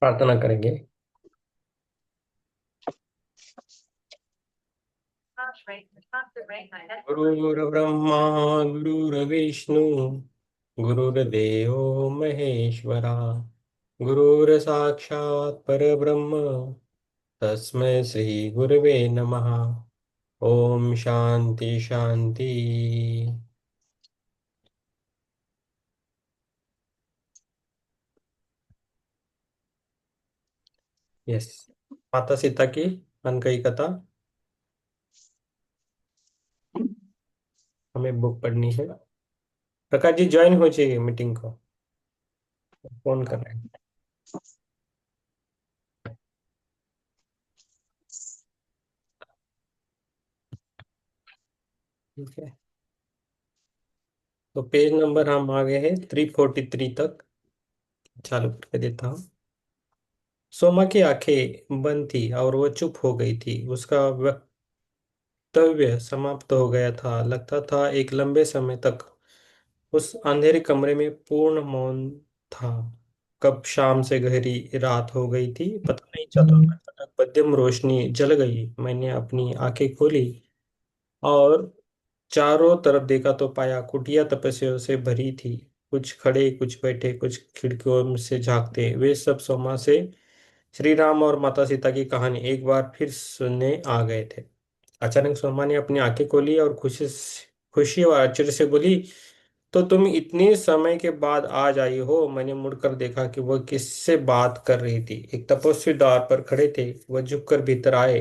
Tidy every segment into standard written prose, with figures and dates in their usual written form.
प्रार्थना करेंगे। गुरुर्ब्रह्मा गुरुर्विष्णु गुरुर्देवो महेश्वरा गुरुर्साक्षात् परब्रह्म तस्मै श्री गुरवे नमः। ओम शांति शांति। यस, माता सीता की अनकही कथा हमें बुक पढ़नी है। प्रकाश जी ज्वाइन हो जाइए मीटिंग को। फोन कर रहे हैं। ठीक है, तो पेज नंबर हम आ गए हैं 343 तक। चालू करके देता हूँ। सोमा की आंखें बंद थी और वो चुप हो गई थी। उसका वक्तव्य समाप्त हो गया था। लगता था एक लंबे समय तक उस अंधेरे कमरे में पूर्ण मौन था। कब शाम से गहरी रात हो गई थी पता नहीं चला। अचानक मध्यम रोशनी जल गई। मैंने अपनी आंखें खोली और चारों तरफ देखा तो पाया कुटिया तपस्या से भरी थी। कुछ खड़े, कुछ बैठे, कुछ खिड़कियों में से झांकते, वे सब सोमा से श्री राम और माता सीता की कहानी एक बार फिर सुनने आ गए थे। अचानक सोमा ने अपनी आंखें खोली और खुशी और आश्चर्य से बोली, तो तुम इतने समय के बाद आज आई हो। मैंने मुड़कर देखा कि वह किससे बात कर रही थी। एक तपस्वी द्वार पर खड़े थे। वह झुककर भीतर आए,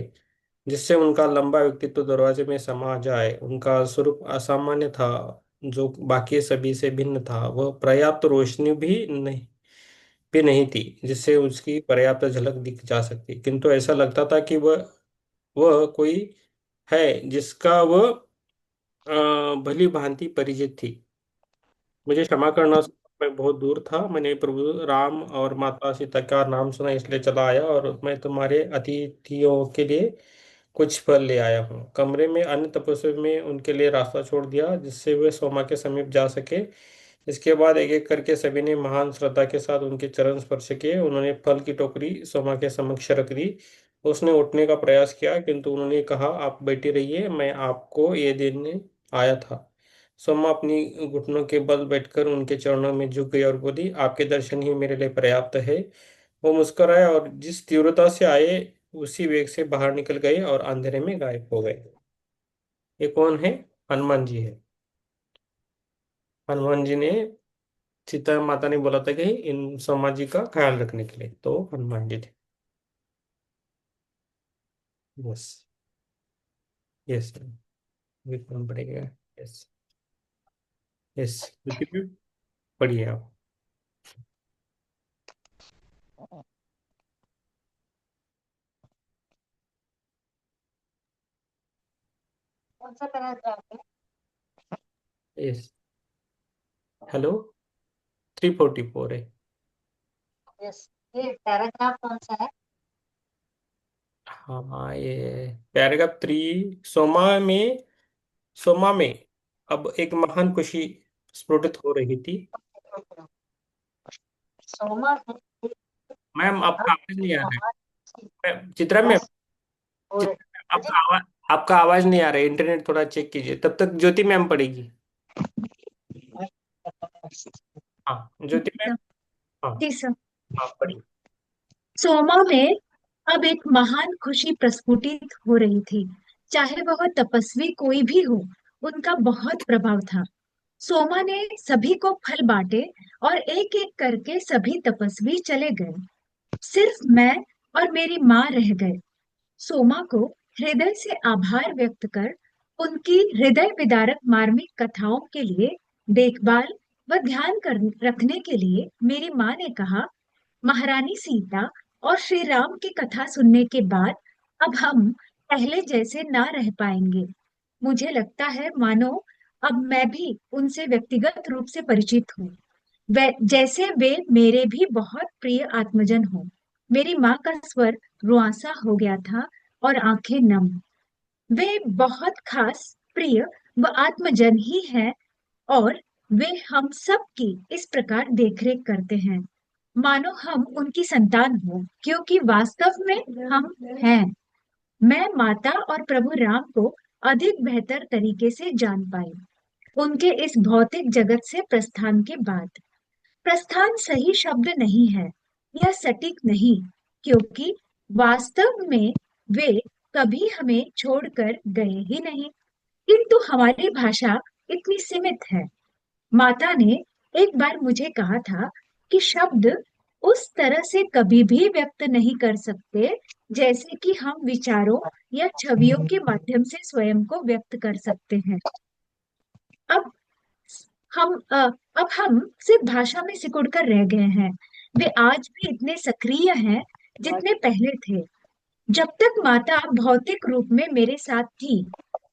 जिससे उनका लंबा व्यक्तित्व दरवाजे में समा जाए। उनका स्वरूप असामान्य था, जो बाकी सभी से भिन्न था। वह पर्याप्त रोशनी भी नहीं थी जिससे उसकी पर्याप्त झलक दिख जा सकती, किंतु ऐसा लगता था कि वह कोई है जिसका वह भली भांति परिचित थी। मुझे क्षमा करना, मैं बहुत दूर था। मैंने प्रभु राम और माता सीता का नाम सुना, इसलिए चला आया और मैं तुम्हारे अतिथियों के लिए कुछ फल ले आया हूँ। कमरे में अन्य तपस्वी में उनके लिए रास्ता छोड़ दिया जिससे वे सोमा के समीप जा सके। इसके बाद एक एक करके सभी ने महान श्रद्धा के साथ उनके चरण स्पर्श किए। उन्होंने फल की टोकरी सोमा के समक्ष रख दी। उसने उठने का प्रयास किया किंतु उन्होंने कहा, आप बैठे रहिए, मैं आपको ये देने आया था। सोमा अपनी घुटनों के बल बैठकर उनके चरणों में झुक गई और बोली, आपके दर्शन ही मेरे लिए पर्याप्त है। वो मुस्कुराए और जिस तीव्रता से आए उसी वेग से बाहर निकल गए और अंधेरे में गायब हो गए। ये कौन है? हनुमान जी है। हनुमान जी ने, सीता माता ने बोला था कि इन सोमा जी का ख्याल रखने के लिए, तो हनुमान जी थे। यस। यस, ये कौन पड़ेगा? यस। यस, पढ़िए आप। कौन सा पैराग्राफ है? यस। हेलो, 344 है। यस, ये पैराग्राफ कौन सा है? हाँ, ये पैराग्राफ 3। सोमा में अब एक महान खुशी स्फुटित हो रही थी। सोमा है मैम, अब आपका आवाज नहीं आ रहा है। महान चित्रा मैम, बस हो रही चित्रा मैम, जी। आपका आवाज नहीं आ रहा है। इंटरनेट थोड़ा चेक कीजिए, तब तक ज्योति मैम पढ़ेगी। हाँ ज्योति मैम। हाँ। जी सर। हाँ पढ़िए। सोमा में अब एक महान खुशी प्रस्फुटित हो रही थी। चाहे वह तपस्वी कोई भी हो, उनका बहुत प्रभाव था। सोमा ने सभी को फल बांटे और एक एक करके सभी तपस्वी चले गए। सिर्फ मैं और मेरी माँ रह गए। सोमा को हृदय से आभार व्यक्त कर उनकी हृदय विदारक मार्मिक कथाओं के लिए देखभाल व ध्यान कर रखने के लिए मेरी माँ ने कहा, महारानी सीता और श्री राम की कथा सुनने के बाद अब हम पहले जैसे ना रह पाएंगे। मुझे लगता है मानो अब मैं भी उनसे व्यक्तिगत रूप से परिचित हूँ, वे जैसे वे मेरे भी बहुत प्रिय आत्मजन हो। मेरी माँ का स्वर रुआंसा हो गया था और आंखें नम। वे बहुत खास, प्रिय व आत्मजन ही हैं और वे हम सब की इस प्रकार देखरेख करते हैं। मानो हम उनकी संतान हो, क्योंकि वास्तव में हम हैं। मैं माता और प्रभु राम को अधिक बेहतर तरीके से जान पाई उनके इस भौतिक जगत से प्रस्थान के बाद। प्रस्थान सही शब्द नहीं है, यह सटीक नहीं, क्योंकि वास्तव में वे कभी हमें छोड़कर गए ही नहीं। किंतु हमारी भाषा इतनी सीमित है। माता ने एक बार मुझे कहा था कि शब्द उस तरह से कभी भी व्यक्त नहीं कर सकते जैसे कि हम विचारों या छवियों के माध्यम से स्वयं को व्यक्त कर सकते हैं। अब हम अ, अब हम सिर्फ भाषा में सिकुड़ कर रह गए हैं। वे आज भी इतने सक्रिय हैं जितने पहले थे। जब तक माता भौतिक रूप में मेरे साथ थी,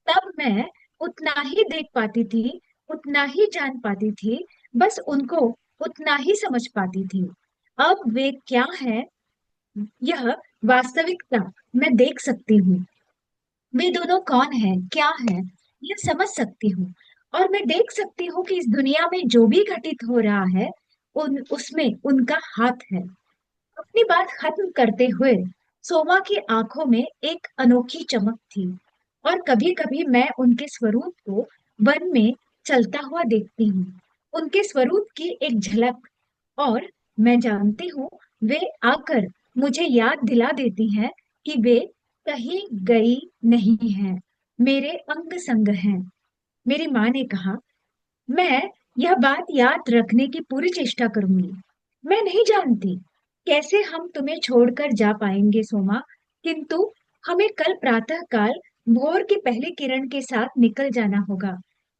तब मैं उतना ही देख पाती थी, उतना ही जान पाती थी, बस उनको उतना ही समझ पाती थी। अब वे क्या है, यह वास्तविकता मैं देख सकती हूँ। वे दोनों कौन है, क्या है, यह समझ सकती हूँ। और मैं देख सकती हूँ कि इस दुनिया में जो भी घटित हो रहा है, उसमें उनका हाथ है। अपनी बात खत्म करते हुए सोमा की आंखों में एक अनोखी चमक थी, और कभी कभी मैं उनके स्वरूप को वन में चलता हुआ देखती हूँ, उनके स्वरूप की एक झलक। और मैं जानती हूँ वे आकर मुझे याद दिला देती हैं कि वे कहीं गई नहीं हैं, मेरे अंग संग हैं। मेरी माँ ने कहा, मैं यह बात याद रखने की पूरी चेष्टा करूंगी। मैं नहीं जानती कैसे हम तुम्हें छोड़कर जा पाएंगे सोमा, किंतु हमें कल प्रातःकाल भोर की पहली किरण के साथ निकल जाना होगा।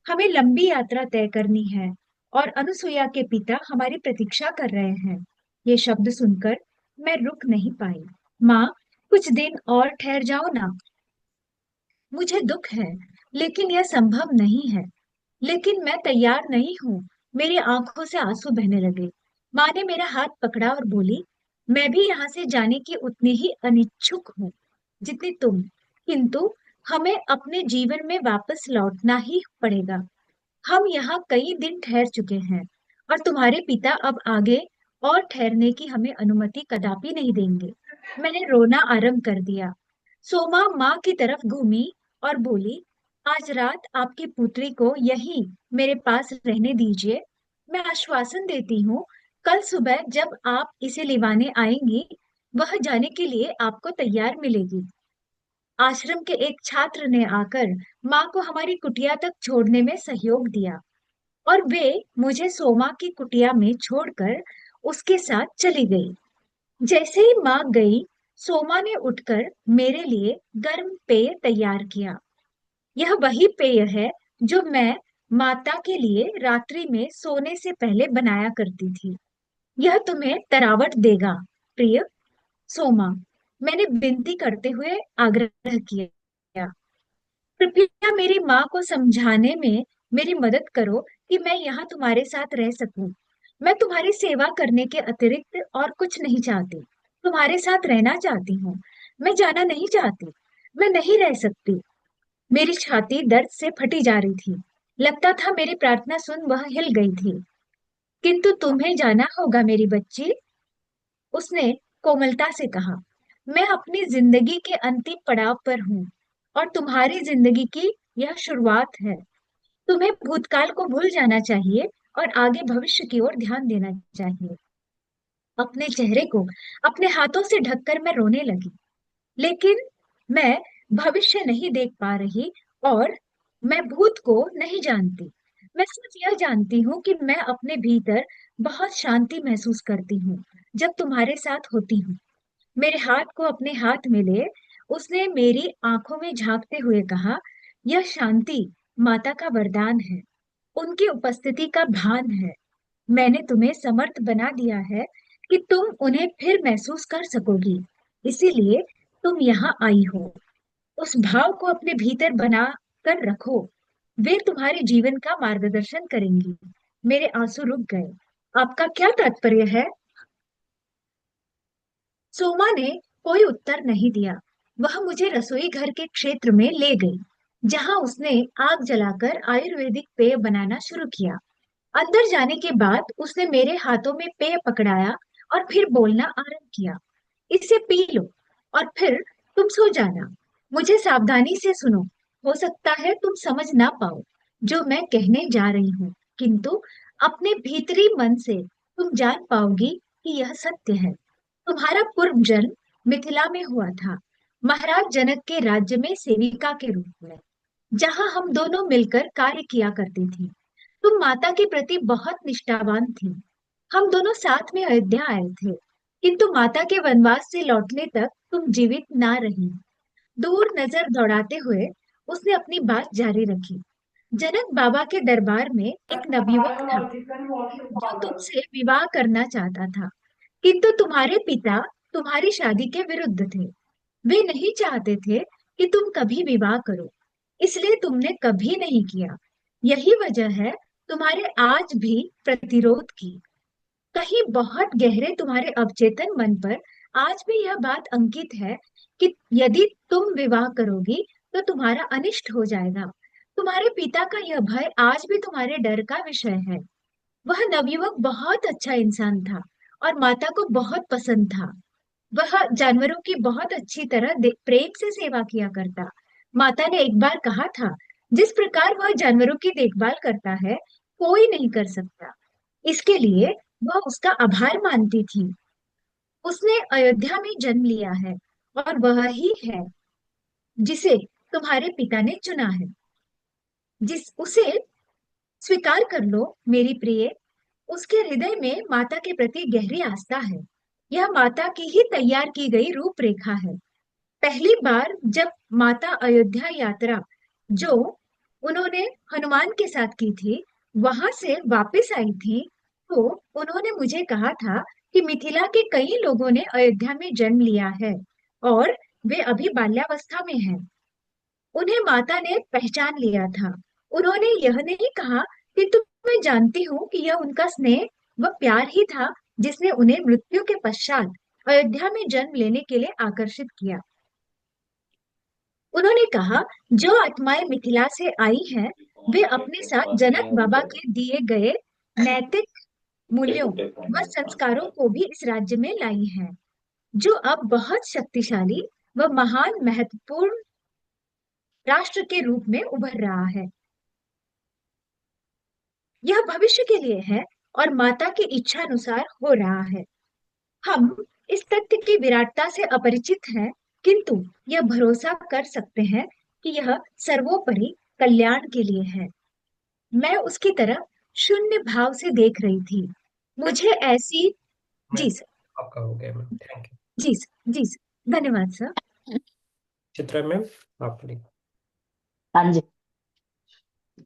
हमें लंबी यात्रा तय करनी है, और अनुसुईया के पिता हमारी प्रतीक्षा कर रहे हैं। ये शब्द सुनकर मैं रुक नहीं पाई। माँ, कुछ दिन और ठहर जाओ ना। मुझे दुख है, लेकिन यह संभव नहीं है। लेकिन मैं तैयार नहीं हूँ। मेरी आंखों से आंसू बहने लगे। माँ ने मेरा हाथ पकड़ा और बोली, मैं भी यहाँ से जाने की उतनी ही अनिच्छुक हूँ जितनी तुम, किंतु हमें अपने जीवन में वापस लौटना ही पड़ेगा। हम यहाँ कई दिन ठहर चुके हैं, और तुम्हारे पिता अब आगे और ठहरने की हमें अनुमति कदापि नहीं देंगे। मैंने रोना आरंभ कर दिया। सोमा माँ की तरफ घूमी और बोली, आज रात आपकी पुत्री को यहीं मेरे पास रहने दीजिए। मैं आश्वासन देती हूँ, कल सुबह जब आप इसे लिवाने आएंगी, वह जाने के लिए आपको तैयार मिलेगी। आश्रम के एक छात्र ने आकर माँ को हमारी कुटिया तक छोड़ने में सहयोग दिया, और वे मुझे सोमा की कुटिया में छोड़कर उसके साथ चली गई। जैसे ही माँ गई, सोमा ने उठकर मेरे लिए गर्म पेय तैयार किया। यह वही पेय है जो मैं माता के लिए रात्रि में सोने से पहले बनाया करती थी। यह तुम्हें तरावट देगा, प्रिय। सोमा, मैंने विनती करते हुए आग्रह किया, कृपया मेरी माँ को समझाने में मेरी मदद करो कि मैं यहाँ तुम्हारे साथ रह सकूं। मैं तुम्हारी सेवा करने के अतिरिक्त और कुछ नहीं चाहती। तुम्हारे साथ रहना चाहती हूँ। मैं जाना नहीं चाहती। मैं नहीं रह सकती। मेरी छाती दर्द से फटी जा रही थी। लगता था मेरी प्रार्थना सुन वह हिल गई थी। किंतु तुम्हें जाना होगा मेरी बच्ची, उसने कोमलता से कहा। मैं अपनी जिंदगी के अंतिम पड़ाव पर हूँ, और तुम्हारी जिंदगी की यह शुरुआत है। तुम्हें भूतकाल को भूल जाना चाहिए और आगे भविष्य की ओर ध्यान देना चाहिए। अपने चेहरे को अपने हाथों से ढककर मैं रोने लगी। लेकिन मैं भविष्य नहीं देख पा रही, और मैं भूत को नहीं जानती। मैं सिर्फ यह जानती हूँ कि मैं अपने भीतर बहुत शांति महसूस करती हूँ जब तुम्हारे साथ होती हूँ। मेरे हाथ को अपने हाथ में ले उसने मेरी आंखों में झांकते हुए कहा, यह शांति माता का वरदान है, उनकी उपस्थिति का भान है। मैंने तुम्हें समर्थ बना दिया है कि तुम उन्हें फिर महसूस कर सकोगी। इसीलिए तुम यहाँ आई हो। उस भाव को अपने भीतर बना कर रखो। वे तुम्हारे जीवन का मार्गदर्शन करेंगी। मेरे आंसू रुक गए। आपका क्या तात्पर्य है? सोमा ने कोई उत्तर नहीं दिया। वह मुझे रसोई घर के क्षेत्र में ले गई, जहां उसने आग जलाकर आयुर्वेदिक पेय बनाना शुरू किया। अंदर जाने के बाद उसने मेरे हाथों में पेय पकड़ाया और फिर बोलना आरंभ किया, इसे पी लो और फिर तुम सो जाना। मुझे सावधानी से सुनो, हो सकता है तुम समझ ना पाओ जो मैं कहने जा रही हूँ, किंतु अपने भीतरी मन से तुम जान पाओगी कि यह सत्य है। तुम्हारा पूर्व जन्म मिथिला में हुआ था, महाराज जनक के राज्य में सेविका के रूप में, जहाँ हम दोनों मिलकर कार्य किया करती थी। तुम माता के प्रति बहुत निष्ठावान थी। हम दोनों साथ में अयोध्या आए थे, किंतु माता के वनवास से लौटने तक तुम जीवित ना रही। दूर नजर दौड़ाते हुए उसने अपनी बात जारी रखी। जनक बाबा के दरबार में एक नवयुवक था जो तुमसे विवाह करना चाहता था, किंतु तुम्हारे पिता तुम्हारी शादी के विरुद्ध थे। वे नहीं चाहते थे कि तुम कभी विवाह करो, इसलिए तुमने कभी नहीं किया। यही वजह है तुम्हारे आज भी प्रतिरोध की। कहीं बहुत गहरे तुम्हारे अवचेतन मन पर आज भी यह बात अंकित है कि यदि तुम विवाह करोगी तो तुम्हारा अनिष्ट हो जाएगा। तुम्हारे पिता का यह भय आज भी तुम्हारे डर का विषय है। वह नवयुवक बहुत अच्छा इंसान था और माता को बहुत पसंद था। वह जानवरों की बहुत अच्छी तरह प्रेम से सेवा किया करता। माता ने एक बार कहा था, जिस प्रकार वह जानवरों की देखभाल करता है, कोई नहीं कर सकता। इसके लिए वह उसका आभार मानती थी। उसने अयोध्या में जन्म लिया है और वह ही है जिसे तुम्हारे पिता ने चुना है। जिस उसे स्वीकार कर लो मेरी प्रिय, उसके हृदय में माता के प्रति गहरी आस्था है। यह माता की ही तैयार की गई रूपरेखा है। पहली बार जब माता अयोध्या यात्रा जो उन्होंने हनुमान के साथ की थी, वहां से वापस आई थी, तो उन्होंने मुझे कहा था कि मिथिला के कई लोगों ने अयोध्या में जन्म लिया है और वे अभी बाल्यावस्था में हैं। उन्हें माता ने पहचान लिया था। उन्होंने यह नहीं कहा कि तुम मैं जानती हूँ कि यह उनका स्नेह व प्यार ही था जिसने उन्हें मृत्यु के पश्चात अयोध्या में जन्म लेने के लिए आकर्षित किया। उन्होंने कहा, जो आत्माएं मिथिला से आई हैं, वे अपने साथ जनक बाबा के दिए गए नैतिक मूल्यों व संस्कारों को भी इस राज्य में लाई हैं, जो अब बहुत शक्तिशाली व महान महत्वपूर्ण राष्ट्र के रूप में उभर रहा है। यह भविष्य के लिए है और माता की इच्छा अनुसार हो रहा है। हम इस तथ्य की विराटता से अपरिचित हैं, किंतु यह भरोसा कर सकते हैं कि यह सर्वोपरि कल्याण के लिए है। मैं उसकी तरफ शून्य भाव से देख रही थी। मुझे ऐसी मैं जी सर। आपका हो गया मैम, थैंक यू। जी सर। जी सर, धन्यवाद सर। चित्रा मैम, आप प्लीज। हाँ जी,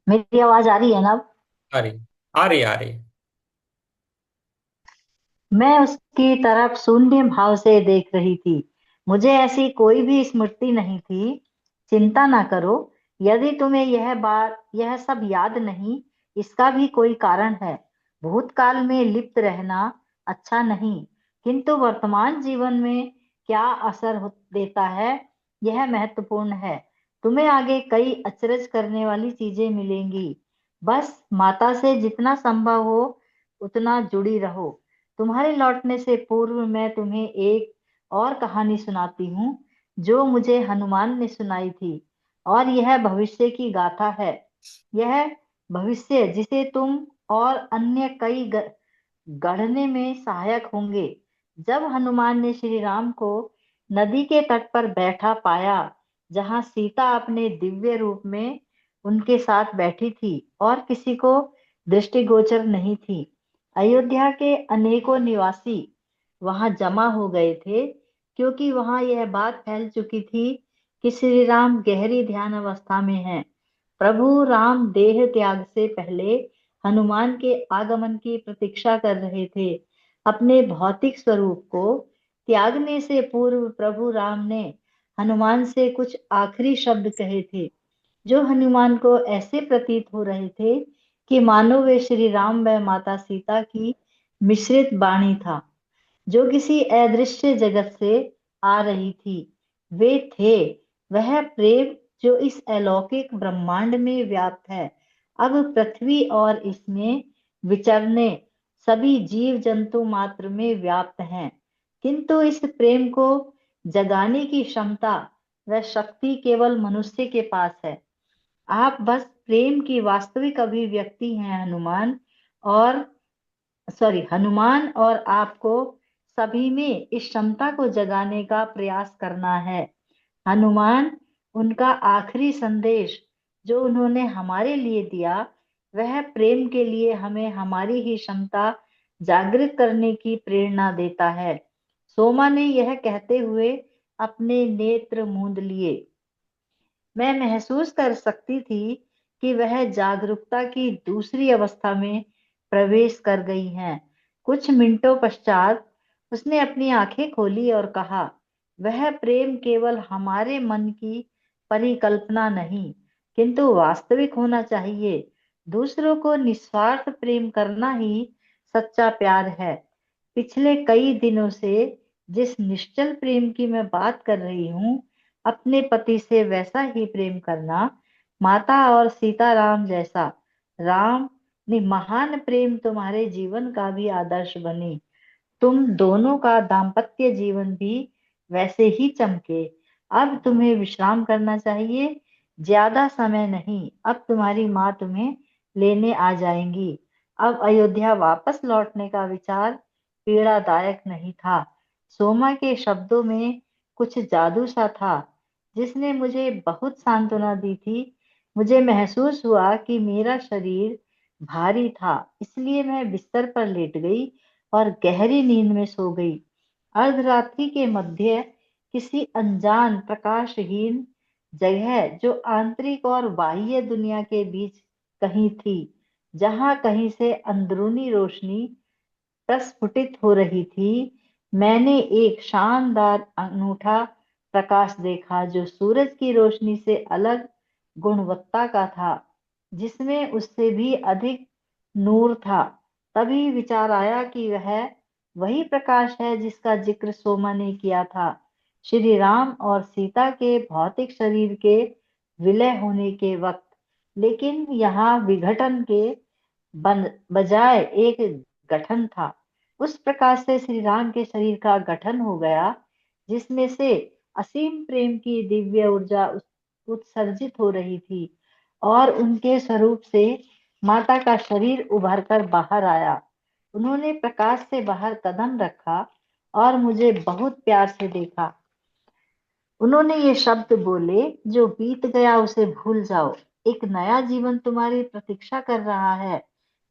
मेरी आवाज आ रही है ना अब? आ रही, आ रही, आ रही। मैं उसकी तरफ शून्य भाव से देख रही थी। मुझे ऐसी कोई भी स्मृति नहीं थी। चिंता ना करो, यदि तुम्हें यह सब याद नहीं, इसका भी कोई कारण है। भूतकाल में लिप्त रहना अच्छा नहीं, किंतु वर्तमान जीवन में क्या असर देता है, यह महत्वपूर्ण है। तुम्हें आगे कई अचरज करने वाली चीजें मिलेंगी। बस माता से जितना संभव हो उतना जुड़ी रहो। तुम्हारे लौटने से पूर्व मैं तुम्हें एक और कहानी सुनाती हूँ, जो मुझे हनुमान ने सुनाई थी, और यह भविष्य की गाथा है। यह भविष्य जिसे तुम और अन्य कई गढ़ने में सहायक होंगे। जब हनुमान ने श्री राम को नदी के तट पर बैठा पाया, जहां सीता अपने दिव्य रूप में उनके साथ बैठी थी और किसी को दृष्टिगोचर नहीं थी, अयोध्या के अनेकों निवासी वहां जमा हो गए थे, क्योंकि वहां यह बात फैल चुकी थी कि श्री राम गहरी ध्यान अवस्था में हैं। प्रभु राम देह त्याग से पहले हनुमान के आगमन की प्रतीक्षा कर रहे थे। अपने भौतिक स्वरूप को त्यागने से पूर्व प्रभु राम ने हनुमान से कुछ आखिरी शब्द कहे थे, जो हनुमान को ऐसे प्रतीत हो रहे थे कि मानो वे श्री राम व माता सीता की मिश्रित वाणी था, जो किसी अदृश्य जगत से आ रही थी। वे थे वह प्रेम जो इस अलौकिक ब्रह्मांड में व्याप्त है, अब पृथ्वी और इसमें विचरने सभी जीव जंतु मात्र में व्याप्त हैं, किंतु इस प्रेम को जगाने की क्षमता व शक्ति केवल मनुष्य के पास है। आप बस प्रेम की वास्तविक अभिव्यक्ति हैं हनुमान, और हनुमान, और आपको सभी में इस क्षमता को जगाने का प्रयास करना है। हनुमान, उनका आखिरी संदेश जो उन्होंने हमारे लिए दिया, वह प्रेम के लिए हमें हमारी ही क्षमता जागृत करने की प्रेरणा देता है। सोमा ने यह कहते हुए अपने नेत्र मूंद लिए। मैं महसूस कर सकती थी कि वह जागरूकता की दूसरी अवस्था में प्रवेश कर गई हैं। कुछ मिनटों पश्चात उसने अपनी आंखें खोली और कहा, वह प्रेम केवल हमारे मन की परिकल्पना नहीं, किंतु वास्तविक होना चाहिए। दूसरों को निस्वार्थ प्रेम करना ही सच्चा प्यार है। पिछले कई दिनों से जिस निश्चल प्रेम की मैं बात कर रही हूँ, अपने पति से वैसा ही प्रेम करना, माता और सीताराम जैसा। राम ने महान प्रेम तुम्हारे जीवन का भी आदर्श बने। तुम दोनों का दाम्पत्य जीवन भी वैसे ही चमके। अब तुम्हें विश्राम करना चाहिए, ज्यादा समय नहीं, अब तुम्हारी माँ तुम्हें लेने आ जाएंगी। अब अयोध्या वापस लौटने का विचार पीड़ादायक नहीं था। सोमा के शब्दों में कुछ जादू सा था जिसने मुझे बहुत सांत्वना दी थी। मुझे महसूस हुआ कि मेरा शरीर भारी था, इसलिए मैं बिस्तर पर लेट गई और गहरी नींद में सो गई। अर्धरात्रि के मध्य किसी अनजान प्रकाशहीन जगह, जो आंतरिक और बाह्य दुनिया के बीच कहीं थी, जहां कहीं से अंदरूनी रोशनी प्रस्फुटित हो रही थी, मैंने एक शानदार अनूठा प्रकाश देखा जो सूरज की रोशनी से अलग गुणवत्ता का था, जिसमें उससे भी अधिक नूर था। तभी विचार आया कि वह वही प्रकाश है जिसका जिक्र सोमा ने किया था, श्री राम और सीता के भौतिक शरीर के विलय होने के वक्त। लेकिन यहाँ विघटन के बजाय एक गठन था। उस प्रकाश से श्री राम के शरीर का गठन हो गया, जिसमें से असीम प्रेम की दिव्य ऊर्जा उत्सर्जित हो रही थी, और उनके स्वरूप से माता का शरीर उभर कर बाहर आया। उन्होंने प्रकाश से बाहर कदम रखा और मुझे बहुत प्यार से देखा। उन्होंने ये शब्द बोले, जो बीत गया उसे भूल जाओ, एक नया जीवन तुम्हारी प्रतीक्षा कर रहा है।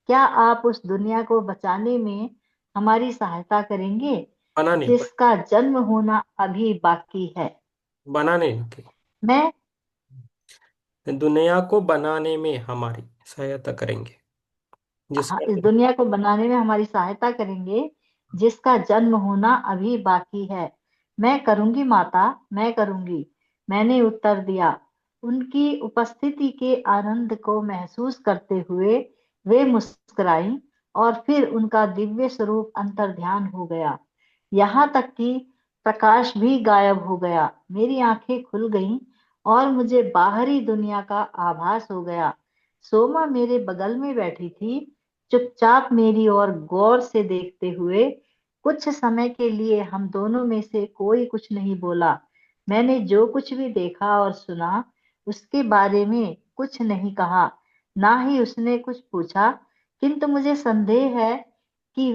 क्या आप उस दुनिया को बचाने में हमारी सहायता करेंगे बनाने जिसका जन्म होना अभी बाकी है? बनाने की मैं दुनिया को बनाने में हमारी सहायता करेंगे, हाँ, जिसका इस दुनिया को बनाने में हमारी सहायता करेंगे जिसका जन्म होना अभी बाकी है। मैं करूंगी माता, मैं करूंगी, मैंने उत्तर दिया। उनकी उपस्थिति के आनंद को महसूस करते हुए वे मुस्कुराईं, और फिर उनका दिव्य स्वरूप अंतर्ध्यान हो गया। यहाँ तक कि प्रकाश भी गायब हो गया। मेरी आंखें खुल गईं और मुझे बाहरी दुनिया का आभास हो गया। सोमा मेरे बगल में बैठी थी, चुपचाप मेरी ओर गौर से देखते हुए। कुछ समय के लिए हम दोनों में से कोई कुछ नहीं बोला। मैंने जो कुछ भी देखा और सुना उसके बारे में कुछ नहीं कहा, ना ही उसने कुछ पूछा, किंतु मुझे संदेह है कि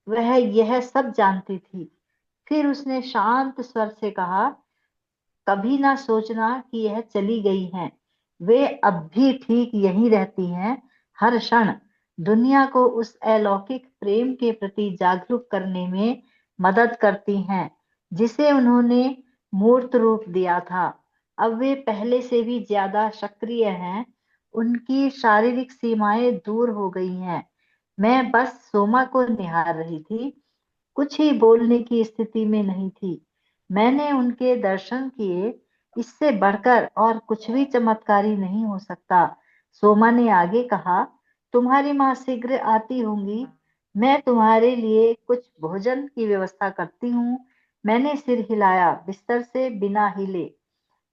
वह यह सब जानती थी। फिर उसने शांत स्वर से कहा, कभी ना सोचना कि यह चली गई हैं। वे अब भी ठीक यहीं रहती हैं, हर क्षण दुनिया को उस अलौकिक प्रेम के प्रति जागरूक करने में मदद करती हैं जिसे उन्होंने मूर्त रूप दिया था। अब वे पहले से भी ज्यादा सक्रिय हैं, उनकी शारीरिक सीमाएं दूर हो गई हैं। मैं बस सोमा को निहार रही थी, कुछ ही बोलने की स्थिति में नहीं थी। मैंने उनके दर्शन किए, इससे बढ़कर और कुछ भी चमत्कारी नहीं हो सकता। सोमा ने आगे कहा, तुम्हारी माँ शीघ्र आती होंगी, मैं तुम्हारे लिए कुछ भोजन की व्यवस्था करती हूँ। मैंने सिर हिलाया, बिस्तर से बिना हिले।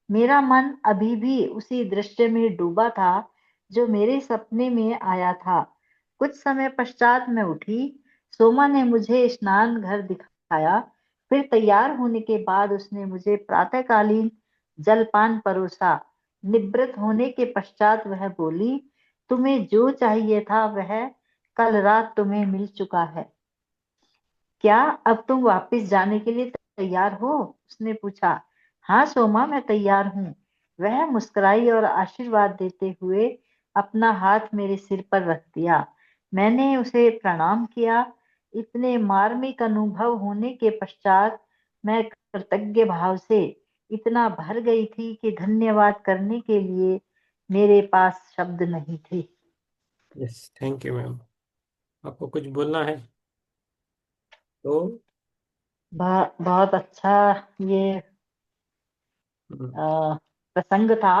मेरा मन अभी भी उसी दृश्य में डूबा था जो मेरे सपने में आया था। कुछ समय पश्चात मैं उठी, सोमा ने मुझे स्नान घर दिखाया। फिर तैयार होने के बाद उसने मुझे प्रातःकालीन जलपान परोसा। निवृत्त होने के पश्चात वह बोली, तुम्हें जो चाहिए था वह कल रात तुम्हें मिल चुका है। क्या अब तुम वापस जाने के लिए तैयार हो? उसने पूछा। हाँ सोमा, मैं तैयार हूँ। वह मुस्कुराई और आशीर्वाद देते हुए अपना हाथ मेरे सिर पर रख दिया। मैंने उसे प्रणाम किया। इतने मार्मिक अनुभव होने के पश्चात मैं कृतज्ञ भाव से इतना भर गई थी कि धन्यवाद करने के लिए मेरे पास शब्द नहीं थे। Yes, thank you ma'am. आपको कुछ बोलना है तो? बहुत अच्छा ये हम्म। प्रसंग था।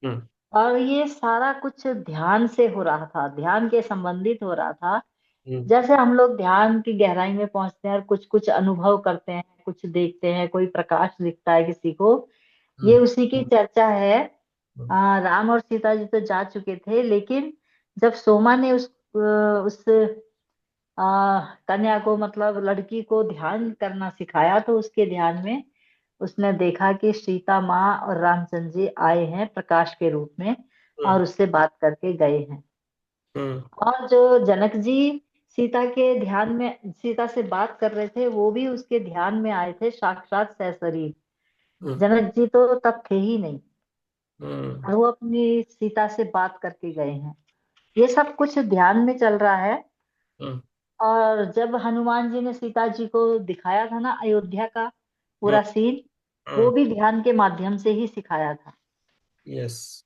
हम्म। और ये सारा कुछ ध्यान से हो रहा था, ध्यान के संबंधित हो रहा था। हम्म। जैसे हम लोग ध्यान की गहराई में पहुंचते हैं और कुछ कुछ अनुभव करते हैं, कुछ देखते हैं, कोई प्रकाश दिखता है किसी को। ये हम्म। उसी की चर्चा है। हम्म। राम और सीता जी तो जा चुके थे, लेकिन जब सोमा ने उस कन्या को, मतलब लड़की को ध्यान करना सिखाया, तो उसके ध्यान में उसने देखा कि सीता माँ और रामचंद्र जी आए हैं प्रकाश के रूप में हम्म। और उससे बात करके गए हैं। हम्म। और जो जनक जी सीता के ध्यान में सीता से बात कर रहे थे, वो भी उसके ध्यान में आए थे साक्षात सशरीर। हम्म। जनक जी तो तब थे ही नहीं, हम्म। और वो अपनी सीता से बात करके गए हैं। ये सब कुछ ध्यान में चल रहा है। हम्म। और जब हनुमान जी ने सीता जी को दिखाया था ना अयोध्या का हम्म। पूरा सीन, वो हम्म। भी ध्यान के माध्यम से ही सिखाया था। यस,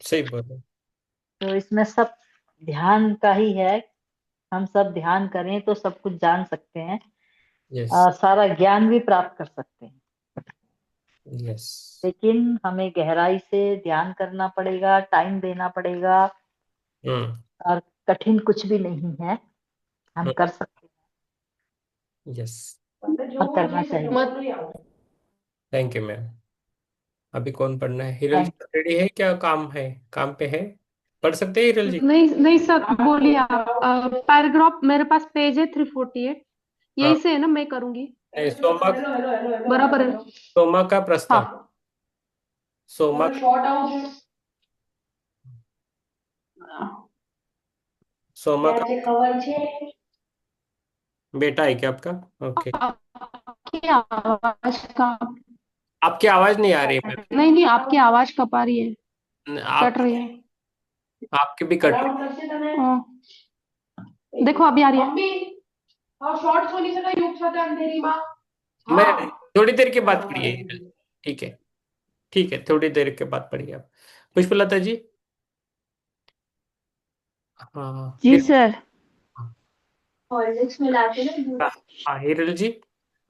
सही बोला। तो इसमें सब ध्यान का ही है। हम सब ध्यान करें तो सब कुछ जान सकते हैं यस। और सारा ज्ञान भी प्राप्त कर सकते हैं। यस। लेकिन हमें गहराई से ध्यान करना पड़ेगा, टाइम देना पड़ेगा। हम्म। और कठिन कुछ भी नहीं है, हम कर सकते यस, हैं और करना चाहिए। Thank you ma'am. अभी कौन पढ़ना है? हिरल थैंक रेडी है क्या? काम है, काम पे है? पढ़ सकते हैं हिरल जी? नहीं नहीं सर, बोलिए आप। पैराग्राफ मेरे पास पेज है 348, हाँ। यही से है ना, मैं करूंगी। नहीं, सोमा। बराबर है। सोमा का प्रस्ताव। हाँ। सोमा। सोमा का बेटा है क्या आपका? ओके। आपकी आवाज का आपकी आवाज नहीं आ रही है नहीं नहीं, आपकी आवाज कब आ रही है? मैम। कट आप, रही है। आपकी भी कट रही हाँ, देखो अभी आ रही है। है। मैं थोड़ी देर के बाद पढ़िए हिरल। ठीक है, ठीक है, थोड़ी देर के बाद पढ़िए आप। पुष्पलता जी। हाँ जी हिरल। सर। हाँ। हाँ, हिरल जी,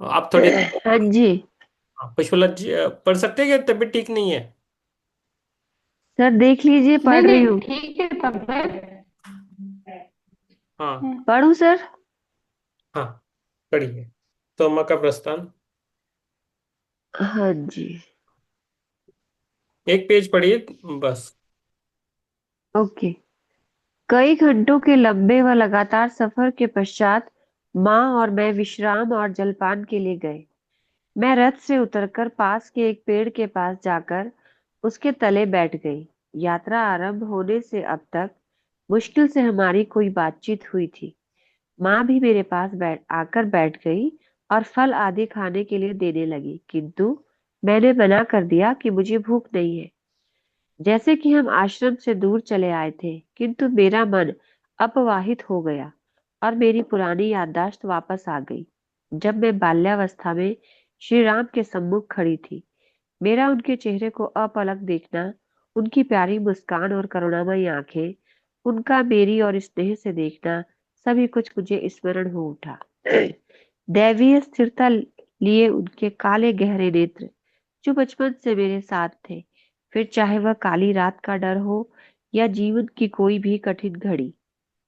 आप थोड़ी। हाँ जी। हाँ, पुष्पलता जी पढ़ सकते हैं क्या? तबीयत ठीक नहीं है? सर देख लीजिए, नहीं पढ़ रही नहीं, हूँ। ठीक है तब मैं। हाँ। पढ़ूं सर? हाँ, पढ़िए सोमा का प्रस्थान। हाँ जी। एक पेज पढ़िए बस। ओके। कई घंटों के लंबे व लगातार सफर के पश्चात माँ और मैं विश्राम और जलपान के लिए गए। मैं रथ से उतरकर पास के एक पेड़ के पास जाकर उसके तले बैठ गई। यात्रा आरंभ होने से अब तक मुश्किल से हमारी कोई बातचीत हुई थी। माँ भी मेरे पास बैठ गई और फल आदि खाने के लिए देने लगी, किंतु मैंने मना कर दिया कि मुझे भूख नहीं है। जैसे कि हम आश्रम से दूर चले आए थे, किंतु मेरा मन अपवाहित हो गया और मेरी पुरानी याददाश्त वापस आ गई। जब मैं बाल्यावस्था में श्री राम के सम्मुख खड़ी थी, मेरा उनके चेहरे को अपलक देखना, उनकी प्यारी मुस्कान और करुणामयी आंखें, उनका मेरी और स्नेह से देखना, सभी कुछ मुझे स्मरण हो उठा। दैवीय स्थिरता लिए उनके काले गहरे नेत्र जो बचपन से मेरे साथ थे, फिर चाहे वह काली रात का डर हो या जीवन की कोई भी कठिन घड़ी।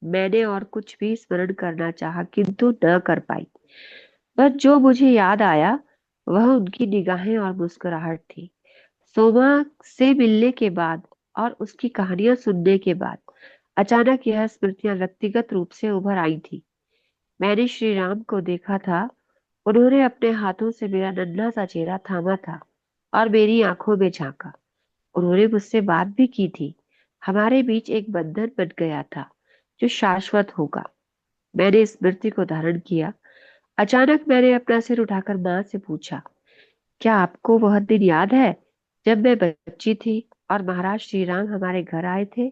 मैंने और कुछ भी स्मरण करना चाहा, किंतु न कर पाई। बस जो मुझे याद आया वह उनकी निगाहें और मुस्कुराहट थी। सोमा से मिलने के बाद और उसकी कहानियां सुनने के बाद अचानक यह स्मृतियां व्यक्तिगत रूप से उभर आई थी। मैंने श्री राम को देखा था। उन्होंने अपने हाथों से मेरा नन्हा सा चेहरा थामा था और मेरी आंखों में झांका। उन्होंने मुझसे बात भी की थी। हमारे बीच एक बंधन बन गया था जो शाश्वत होगा। मैंने स्मृति को धारण किया। अचानक मैंने अपना सिर उठाकर माँ से पूछा, क्या आपको वह दिन याद है जब मैं बच्ची थी और महाराज श्री राम हमारे घर आए थे?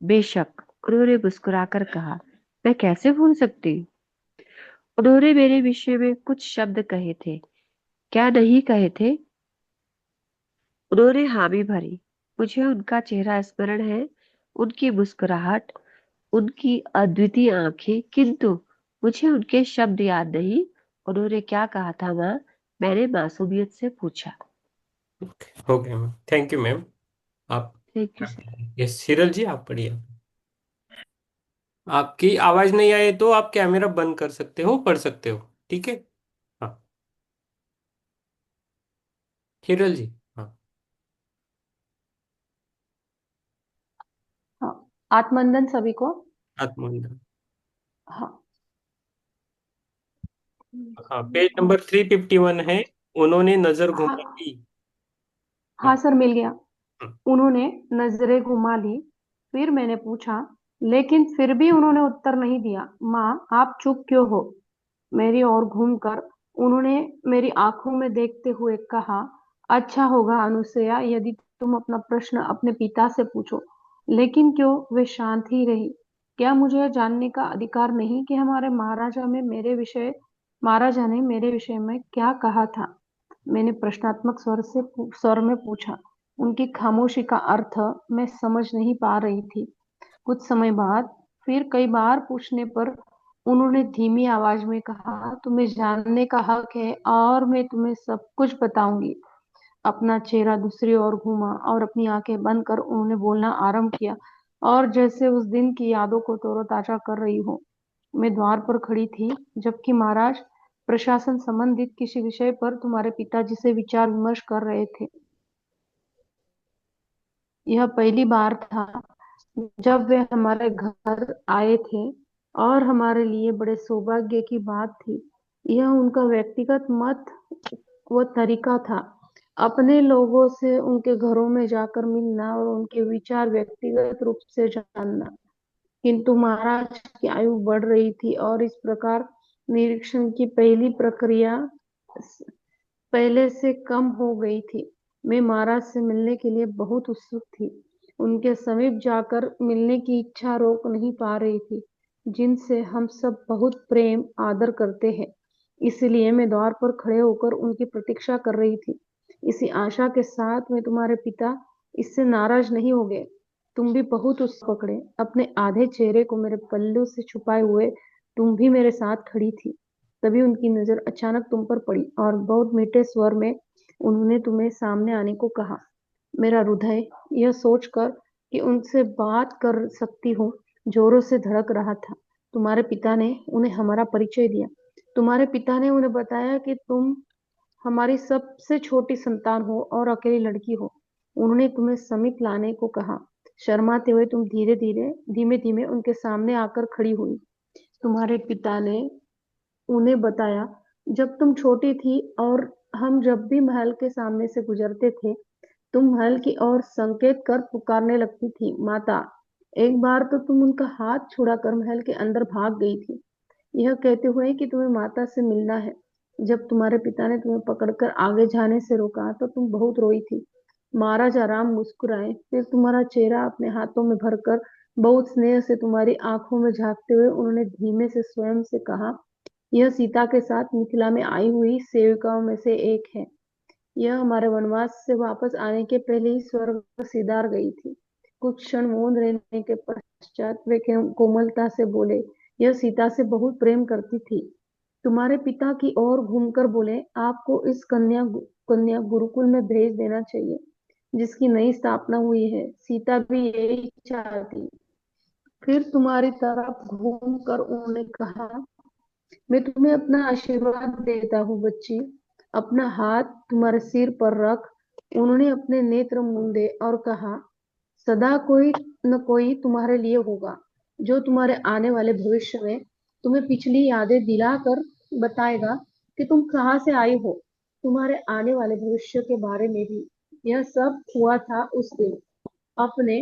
बेशक, उन्होंने मुस्कुराकर कहा। मैं कैसे भूल सकती हूँ। उन्होंने मेरे विषय में कुछ शब्द कहे थे। क्या नहीं कहे थे? उन्होंने हामी भरी। मुझे उनका चेहरा स्मरण है, उनकी मुस्कुराहट, उनकी अद्वितीय आंखें, किंतु मुझे उनके शब्द याद नहीं। उन्होंने क्या कहा था माँ? मैंने मासूमियत से पूछा। हो गया मैम, थैंक यू मैम। आप thank you sir. Yes Hiral ji, आप पढ़िए। आपकी आवाज नहीं आए तो आप कैमरा बंद कर सकते हो, पढ़ सकते हो, ठीक है। हाँ, हिरल जी। हाँ। हाँ, आत्मनंदन सभी को। आत्मनिर्भर। हाँ। हाँ, पेज नंबर 351 है। उन्होंने नजर घुमा हाँ। ली। हाँ हाँ। सर, मिल गया। हाँ। उन्होंने नजरें घुमा ली। फिर मैंने पूछा, लेकिन फिर भी उन्होंने उत्तर नहीं दिया। माँ, आप चुप क्यों हो? मेरी ओर घूमकर उन्होंने मेरी आंखों में देखते हुए कहा, अच्छा होगा अनुसुईया यदि तुम अपना प्रश्न अपने पिता से पूछो। लेकिन क्यों? वे शांत ही रही। क्या मुझे यह जानने का अधिकार नहीं कि हमारे महाराजा ने मेरे विषय में क्या कहा था? मैंने प्रश्नात्मक स्वर में पूछा। उनकी खामोशी का अर्थ मैं समझ नहीं पा रही थी। कुछ समय बाद फिर कई बार पूछने पर उन्होंने धीमी आवाज में कहा, तुम्हें जानने का हक है और मैं तुम्हें सब कुछ बताऊंगी। अपना चेहरा दूसरी ओर घुमा और अपनी आंखें बंद कर उन्होंने बोलना आरंभ किया, और जैसे उस दिन की यादों को तरोताजा कर रही हो। मैं द्वार पर खड़ी थी, जबकि महाराज प्रशासन संबंधित किसी विषय पर तुम्हारे पिताजी से विचार विमर्श कर रहे थे। यह पहली बार था जब वे हमारे घर आए थे, और हमारे लिए बड़े सौभाग्य की बात थी। यह उनका व्यक्तिगत मत व तरीका था, अपने लोगों से उनके घरों में जाकर मिलना और उनके विचार व्यक्तिगत रूप से जानना। किंतु महाराज की आयु बढ़ रही थी और इस प्रकार निरीक्षण की पहली प्रक्रिया पहले से कम हो गई थी। मैं महाराज से मिलने के लिए बहुत उत्सुक थी। उनके समीप जाकर मिलने की इच्छा रोक नहीं पा रही थी, जिनसे हम सब बहुत प्रेम आदर करते हैं। इसलिए मैं द्वार पर खड़े होकर उनकी प्रतीक्षा कर रही थी, इसी आशा के साथ मैं तुम्हारे पिता इससे नाराज नहीं हो गए। तुम भी बहुत उत्साह पकड़े अपने आधे चेहरे को मेरे पल्लू से छुपाए हुए तुम भी मेरे साथ खड़ी थी। तभी उनकी नजर अचानक तुम पर पड़ी और बहुत मीठे स्वर में उन्होंने तुम्हें सामने आने को कहा। मेरा हृदय यह सोचकर कि उनसे बात कर सकती हूँ जोरों से धड़क रहा था। तुम्हारे पिता ने उन्हें हमारा परिचय दिया। तुम्हारे पिता ने उन्हें बताया कि तुम हमारी सबसे छोटी संतान हो और अकेली लड़की हो। उन्होंने तुम्हें समीप लाने को कहा। शर्माते हुए तुम धीमे धीमे उनके सामने आकर खड़ी हुई। तुम्हारे पिता ने उन्हें बताया, जब तुम छोटी थी और हम जब भी महल के सामने से गुजरते थे, तुम महल की ओर संकेत कर पुकारने लगती थी, माता। एक बार तो तुम उनका हाथ छुड़ाकर महल के अंदर भाग गई थी, यह कहते हुए कि तुम्हें माता से मिलना है। जब तुम्हारे पिता ने तुम्हें पकड़कर आगे जाने से रोका तो तुम बहुत रोई थी। महाराजा राम मुस्कुराए, फिर तुम्हारा चेहरा अपने हाथों में भरकर बहुत स्नेह से तुम्हारी आंखों में झांकते हुए उन्होंने धीमे से स्वयं से कहा, यह सीता के साथ मिथिला में आई हुई सेविकाओं में से एक है। यह हमारे वनवास से वापस आने के पहले ही स्वर्ग सिधार गई थी। कुछ क्षण मौन रहने के पश्चात वे कोमलता से बोले, यह सीता से बहुत प्रेम करती थी। तुम्हारे पिता की ओर घूमकर बोले, आपको इस कन्या गुरुकुल में भेज देना चाहिए, जिसकी नई स्थापना हुई है। सीता भी यही चाहती। फिर तुम्हारी तरफ घूम कर उन्होंने कहा, मैं तुम्हें अपना आशीर्वाद देता हूँ बच्ची। अपना हाथ तुम्हारे सिर पर रख उन्होंने अपने नेत्र मूंदे और कहा, सदा कोई न कोई तुम्हारे लिए होगा, जो तुम्हारे आने वाले भविष्य में तुम्हें पिछली यादें दिलाकर बताएगा कि तुम कहाँ से आई हो, तुम्हारे आने वाले भविष्य के बारे में भी। यह सब हुआ था उस दिन। आपने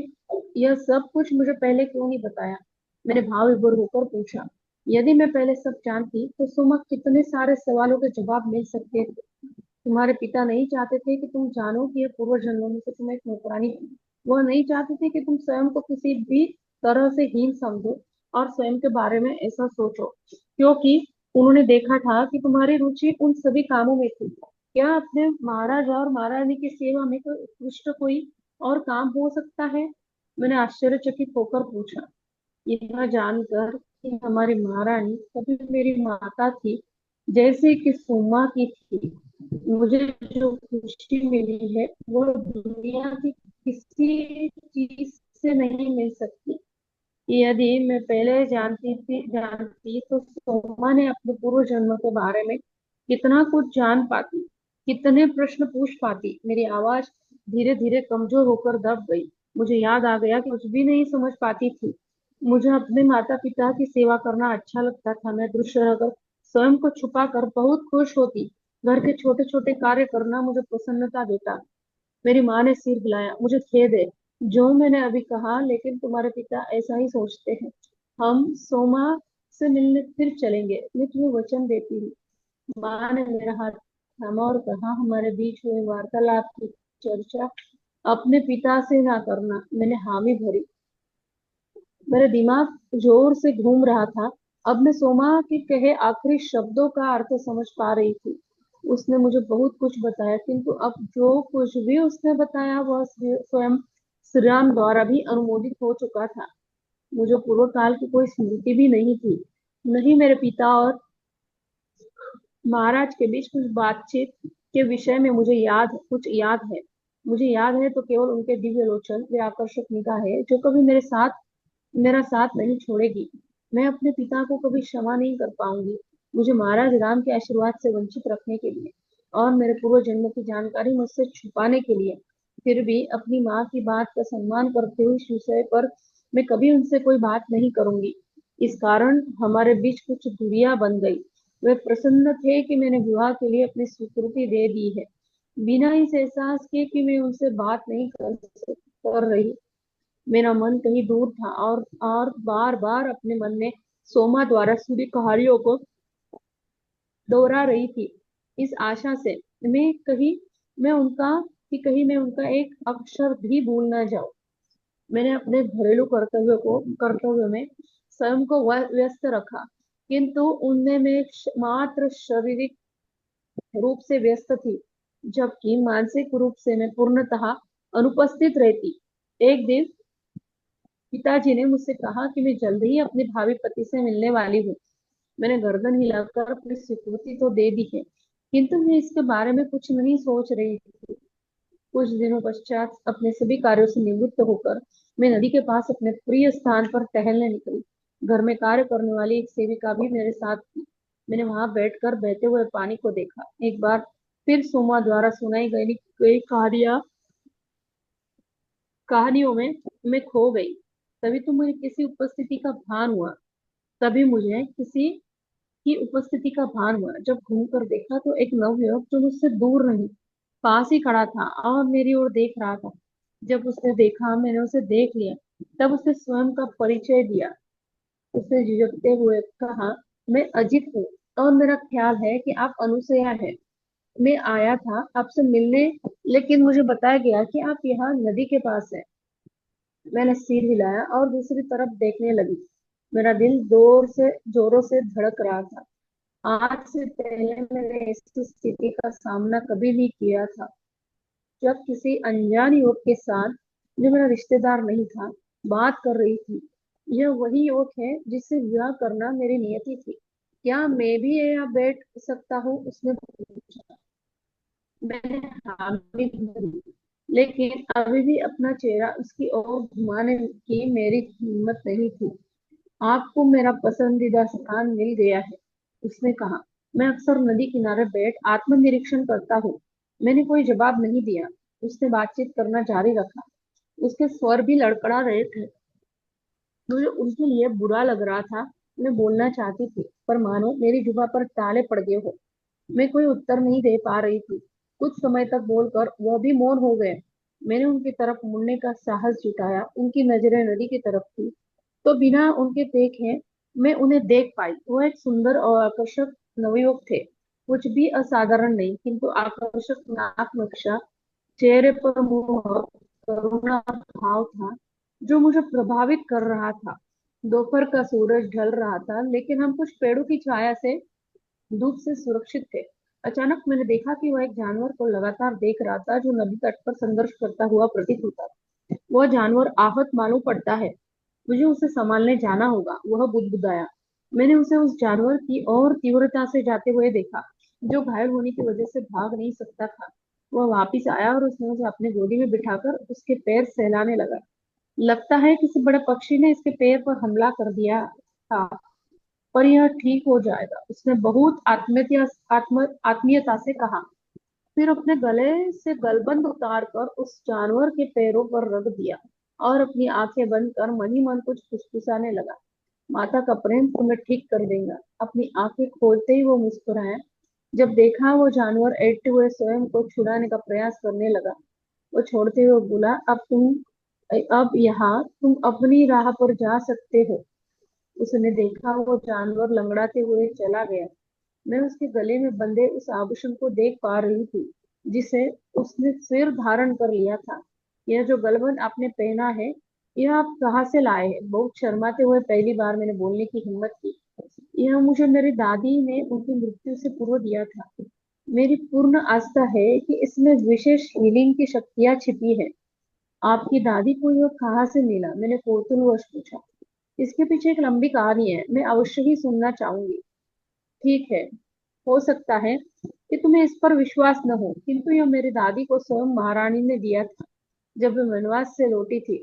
यह सब कुछ मुझे पहले क्यों नहीं बताया? मैंने भाव विभोर होकर पूछा। यदि मैं पहले सब जानती तो सुमा कितने सारे सवालों के जवाब मिल सकते थे। तुम्हारे पिता नहीं चाहते थे कि तुम जानो कि यह पूर्व जन्मों में से तुम एक नौकरानी थी। वह नहीं चाहते थे कि तुम स्वयं को किसी भी तरह से हीन समझो और स्वयं के बारे में ऐसा सोचो, क्योंकि उन्होंने देखा था कि तुम्हारी रुचि उन सभी कामों में थी। क्या अपने महाराज और महारानी की सेवा में कोई उत्कृष्ट कोई और काम हो सकता है? मैंने आश्चर्यचकित होकर पूछा, यह जानकर कि हमारी महारानी कभी मेरी माता थी जैसे कि सुमा की थी। मुझे जो खुशी मिली है वो दुनिया की किसी चीज से नहीं मिल सकती। यदि मैं पहले जानती तो सोमा ने अपने पूर्व जन्म के बारे में कितना कुछ जान पाती, कितने प्रश्न पूछ पाती। मेरी आवाज धीरे धीरे कमजोर होकर दब गई। मुझे याद आ गया कि कुछ भी नहीं समझ पाती थी। मुझे अपने माता पिता की सेवा करना अच्छा लगता था। मैं दृश्य रहकर स्वयं को छुपा कर बहुत खुश होती। घर के छोटे छोटे कार्य करना मुझे प्रसन्नता देता। मेरी माँ ने सिर हिलाया। मुझे खेद है जो मैंने अभी कहा, लेकिन तुम्हारे पिता ऐसा ही सोचते हैं। हम सोमा से मिलने फिर चलेंगे, मैं तुम्हें वचन देती हूँ। माँ ने मेरा हाथ थामा और कहा, हमारे बीच हुए वार्तालाप की चर्चा अपने पिता से ना करना। मैंने हामी भरी। मेरा दिमाग जोर से घूम रहा था। अब मैं सोमा के कहे आखिरी शब्दों का अर्थ समझ पा रही थी। उसने मुझे बहुत कुछ बताया, किंतु अब जो कुछ भी उसने बताया वह स्वयं श्री राम द्वारा भी अनुमोदित हो चुका था। मुझे पूर्व काल की कोई स्मृति भी नहीं थी। नहीं मेरे पिता और महाराज के बीच कुछ बातचीत के विषय में मुझे कुछ याद है। मुझे याद है तो केवल उनके दिव्य लोचन, वे आकर्षक निगाहें जो कभी मेरा साथ नहीं छोड़ेगी। मैं अपने पिता को कभी क्षमा नहीं कर पाऊंगी, मुझे महाराज राम के आशीर्वाद से वंचित रखने के लिए और मेरे पूर्व जन्म की जानकारी मुझसे छुपाने के लिए। फिर भी अपनी माँ की बात का सम्मान करते हुए इस विषय पर मैं कभी उनसे कोई बात नहीं करूंगी। इस कारण हमारे बीच कुछ दूरियां बन गई। वे प्रसन्न थे कि मैंने विवाह के लिए अपनी स्वीकृति दे दी है, बिना इस एहसास के कि मैं उनसे बात नहीं कर रही। मेरा मन कहीं दूर था और बार बार अपने मन में सोमा द्वारा सुनी कहानियों को दोहरा रही थी, इस आशा से कहीं मैं उनका एक अक्षर भी भूल ना जाऊं। मैंने अपने घरेलू कर्तव्य में स्वयं को व्यस्त रखा, किंतु उनमें मैं मात्र शारीरिक रूप से व्यस्त थी, जबकि मानसिक रूप से मैं पूर्णतः अनुपस्थित रहती। एक दिन पिताजी ने मुझसे कहा कि मैं जल्द ही अपने भावी पति से मिलने वाली हूँ। मैंने गर्दन हिलाकर अपनी स्वीकृति तो दे दी है, किंतु मैं इसके बारे में कुछ नहीं सोच रही थी। कुछ दिनों पश्चात अपने सभी कार्यों से निवृत्त होकर मैं नदी के पास अपने प्रिय स्थान पर टहलने निकली। घर में कार्य करने वाली एक सेविका भी मेरे साथ थी। मैंने वहां बैठकर बहते हुए पानी को देखा। एक बार फिर सोमा द्वारा सुनाई गई कई कहानियों में मैं खो गई। तभी तो मुझे किसी उपस्थिति का भान हुआ तभी मुझे किसी की उपस्थिति का भान हुआ। जब घूमकर देखा तो एक नवयुवक जो मुझसे दूर नहीं, पास ही खड़ा था और मेरी ओर देख रहा था। जब उसने देखा मैंने उसे देख लिया, तब उसने स्वयं का परिचय दिया। उसने झिझकते हुए कहा, मैं अजित हूँ और मेरा ख्याल है कि आप अनुसया है। मैं आया था आपसे मिलने, लेकिन मुझे बताया गया कि आप यहाँ नदी के पास है। मैंने सिर हिलाया और दूसरी तरफ देखने लगी। मेरा दिल जोरों से धड़क रहा था। आज से पहले मैंने ऐसी स्थिति का सामना कभी नहीं किया था, जब किसी अनजान युवक के साथ, जो मेरा रिश्तेदार नहीं था, बात कर रही थी। यह वही युवक है जिससे विवाह करना मेरी नियति थी। क्या मैं भी यहाँ बैठ सकता हूँ? उसने पूछा। मैंने हामी भरी, लेकिन अभी भी अपना चेहरा उसकी ओर घुमाने की मेरी हिम्मत नहीं थी। आपको मेरा पसंदीदा स्थान मिल गया है, उसने कहा। मैं अक्सर नदी किनारे बैठ आत्मनिरीक्षण करता हूँ। मैंने कोई जवाब नहीं दिया। उसने बातचीत करना जारी रखा। उसके स्वर भी लड़खड़ा रहे थे। मुझे उनके लिए बुरा लग रहा था। मैं बोलना चाहती थी, पर मानो मेरी जुबान पर ताले पड़ गए हो। मैं कोई उत्तर नहीं दे पा रही थी। कुछ समय तक बोलकर वह भी मौन हो गए। मैंने उनकी तरफ मुड़ने का साहस जुटाया। उनकी नजरें नदी की तरफ थी, तो बिना उनके देखे मैं उन्हें देख पाई। वह एक सुंदर और आकर्षक नवयुवक थे। कुछ भी असाधारण नहीं, किंतु आकर्षक नाक नक्शा, चेहरे पर मोह, करुणा भाव था जो मुझे प्रभावित कर रहा था। दोपहर का सूरज ढल रहा था, लेकिन हम कुछ पेड़ों की छाया से धूप से सुरक्षित थे। अचानक मैंने देखा कि वह एक जानवर को लगातार देख रहा था जो नदी तट पर संघर्ष करता हुआ प्रतीत होता था। वह जानवर आहत मालूम पड़ता है। मुझे उसे संभालने जाना होगा, वह बुदबुदाया। मैंने उसे उस जानवर की और तीव्रता से जाते हुए देखा जो घायल होने की वजह से भाग नहीं सकता था। वह वापिस आया और उसने उसे अपने गोदी में बिठाकर उसके पैर सहलाने लगा। लगता है किसी बड़े पक्षी ने इसके पैर पर हमला कर दिया था, पर यह ठीक हो जाएगा, उसने बहुत आत्मीयता से कहा। फिर अपने गले से गलबंद उतार कर उस जानवर के पैरों पर रख दिया और अपनी आंखें बंद कर मन ही मन कुछ फुसफुसाने लगा। माता का प्रेम तुम्हें ठीक कर देगा। अपनी आंखें खोलते ही वो मुस्कुराया। जब देखा वो जानवर ऐंठते हुए स्वयं को छुड़ाने का प्रयास करने लगा, वो छोड़ते हुए बोला, अब यहाँ तुम अपनी राह पर जा सकते हो। उसने देखा वो जानवर लंगड़ाते हुए चला गया। मैं उसके गले में बंधे उस आभूषण को देख पा रही थी जिसे उसने सिर धारण कर लिया था। यह जो गलबंद आपने पहना है, यह आप कहाँ से लाए हैं? बहुत शर्माते हुए पहली बार मैंने बोलने की हिम्मत की। यह मुझे मेरी दादी ने उनकी मृत्यु से पूर्व दिया था। मेरी पूर्ण आस्था है कि इसमें विशेष हीलिंग की शक्तियां छिपी है। आपकी दादी को यह कहाँ से मिला? मैंने कौतूहलवश पूछा। इसके पीछे एक लंबी कहानी है, मैं अवश्य ही सुनना चाहूंगी। ठीक है, हो सकता है कि तुम्हें इस पर विश्वास न हो, किंतु यह मेरी दादी को स्वयं महारानी ने दिया था जब वे वनवास से लौटी थी।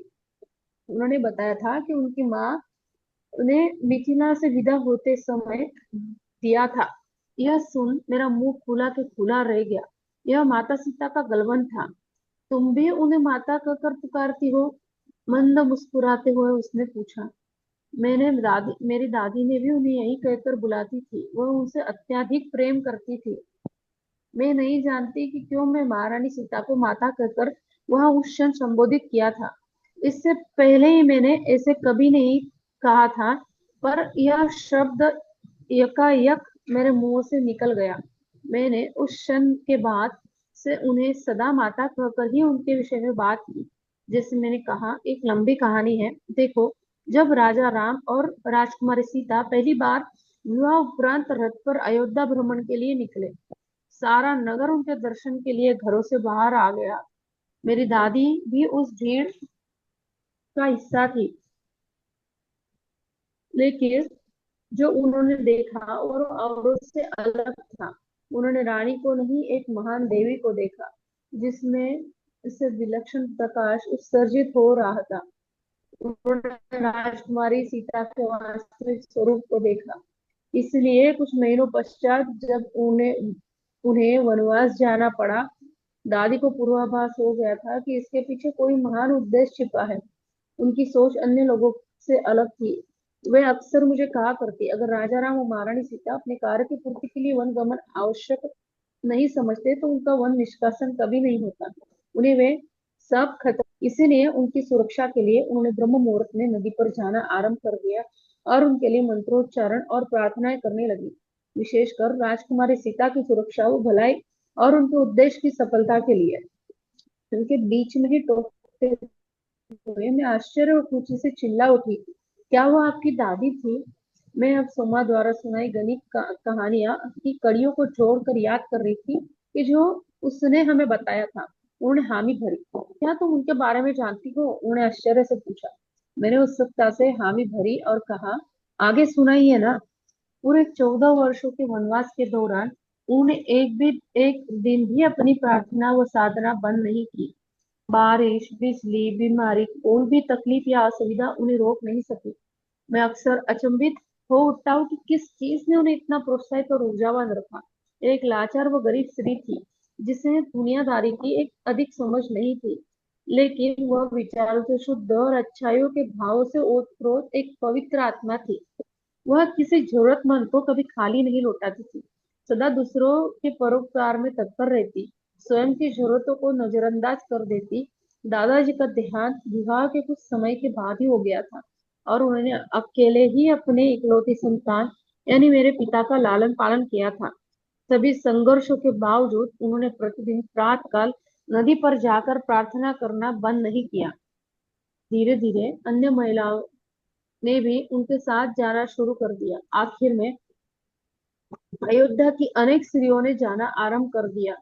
उन्होंने बताया था कि उनकी माँ उन्हें मिथिला से विदा होते समय दिया था। यह सुन मेरा मुंह खुला के खुला रह गया। यह माता सीता का गलबन था। तुम भी उन्हें माता कहकर पुकारती हो? मंद मुस्कुराते हुए उसने पूछा। मेरी दादी ने भी उन्हें यही कहकर बुलाती थी। वह उनसे अत्यधिक प्रेम करती थी। मैं नहीं जानती कि क्यों मैं महारानी सीता को माता कहकर वहां उस क्षण संबोधित किया था। इससे पहले ही मैंने ऐसे कभी नहीं कहा था, पर यह शब्द यकायक मेरे मुंह से निकल गया। मैंने उस क्षण के बाद से उन्हें सदा माता कहकर ही उनके विषय में बात की। जैसे मैंने कहा, एक लंबी कहानी है। देखो, जब राजा राम और राजकुमारी सीता पहली बार विवाह उपरांत रथ पर अयोध्या भ्रमण के लिए निकले, सारा नगर उनके दर्शन के लिए घरों से बाहर आ गया। मेरी दादी भी उस भीड़ का हिस्सा थी, लेकिन जो उन्होंने देखा और औरों से अलग था। उन्होंने रानी को नहीं, एक महान देवी को देखा जिसमें से विलक्षण प्रकाश उत्सर्जित हो रहा था। उन्होंने राजकुमारी सीता के वास्तविक स्वरूप को देखा। इसलिए कुछ महीनों पश्चात जब उन्हें उन्हें वनवास जाना पड़ा, दादी को पूर्वाभास हो गया था कि इसके पीछे कोई महान उद्देश्य छिपा है। उनकी सोच अन्य लोगों से अलग थी। वे अक्सर मुझे कहा करती, अगर राजा राम और महारानी सीता अपने कार्य की पूर्ति के लिए वन गमन आवश्यक नहीं समझते तो उनका वन निष्कासन कभी नहीं होता। उन्हें वे सब खतर, इसीलिए उनकी सुरक्षा के लिए उन्होंने ब्रह्म मुहूर्त में नदी पर जाना आरंभ कर दिया और उनके लिए मंत्रोच्चारण और प्रार्थनाएं करने लगी। विशेषकर राजकुमारी सीता की सुरक्षा व भलाई और उनके उद्देश्य की सफलता के लिए। उनके बीच में ही टोकते हुए मैं आश्चर्य और खुशी से चिल्ला उठी, क्या वो आपकी दादी थी? मैं अब सोमा द्वारा सुनाई गणित कहानियां की कड़ियों को जोड़कर याद कर रही थी कि जो उसने हमें बताया था। उन्होंने हामी भरी। क्या तुम उनके बारे में जानती हो? उन्होंने आश्चर्य से पूछा। मैंने उत्सुकता से हामी भरी और कहा, आगे सुनाइए ना। पूरे 14 वर्षों के वनवास के दौरान उन्होंने एक दिन भी अपनी प्रार्थना व साधना बंद नहीं की। बारिश, बिजली, बीमारी, कोई भी तकलीफ या असुविधा उन्हें रोक नहीं सकी। मैं अक्सर अचंभित हो उठता हूँ कि किस चीज ने उन्हें इतना प्रोत्साहित और ऊर्जावान रखा। एक लाचार व गरीब स्त्री थी जिसे दुनियादारी की एक अधिक समझ नहीं थी, लेकिन वह विचारों से शुद्ध और अच्छाइयों के भाव से ओतप्रोत एक पवित्र आत्मा थी। वह किसी जरूरतमंद को कभी खाली नहीं लौटाती थी, सदा दूसरों के परोपकार में तत्पर रहती, स्वयं की जरूरतों को नजरअंदाज कर देती। दादाजी का देहांत विवाह के कुछ समय के बाद ही हो गया था और उन्होंने अकेले ही अपने इकलौती संतान यानी मेरे पिता का लालन पालन किया था। सभी संघर्षों के बावजूद उन्होंने प्रतिदिन प्रातःकाल नदी पर जाकर प्रार्थना करना बंद नहीं किया। धीरे धीरे अन्य महिलाओं ने भी उनके साथ जाना शुरू कर दिया। आखिर में अयोध्या की अनेक स्त्रियों ने जाना आरंभ कर दिया।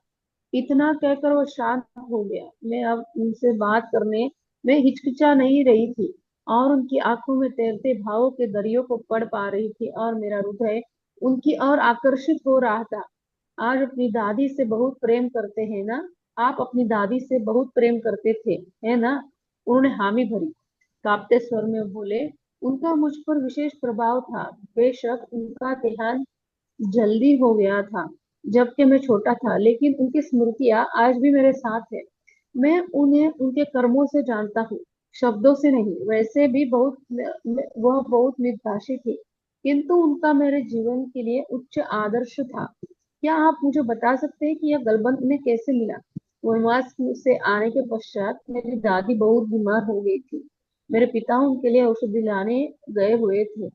इतना कहकर वो शांत हो गया। मैं अब उनसे बात करने में हिचकिचा नहीं रही थी और उनकी आंखों में तैरते भावों के दरियों को पढ़ पा रही थी और मेरा हृदय उनकी ओर आकर्षित हो रहा था। आज अपनी दादी से बहुत प्रेम करते हैं ना? आप अपनी दादी से बहुत प्रेम करते थे, है ना? उन्होंने हामी भरी, कांपते स्वर में बोले। उनका मुझ पर विशेष प्रभाव था। बेशक उनका देहांत जल्दी हो गया था जबकि मैं छोटा था, लेकिन उनकी स्मृतियां आज भी मेरे साथ है। मैं उन्हें उनके कर्मों से जानता हूँ, शब्दों से नहीं। वैसे भी वह बहुत मितभाषी थी, किंतु उनका मेरे जीवन के लिए उच्च आदर्श था। क्या आप मुझे बता सकते हैं कि यह गलबंद उन्हें कैसे मिला? वनवास से आने के पश्चात मेरी दादी बहुत बीमार हो गई थी। मेरे पिता उनके लिए औषधि लाने गए हुए थे,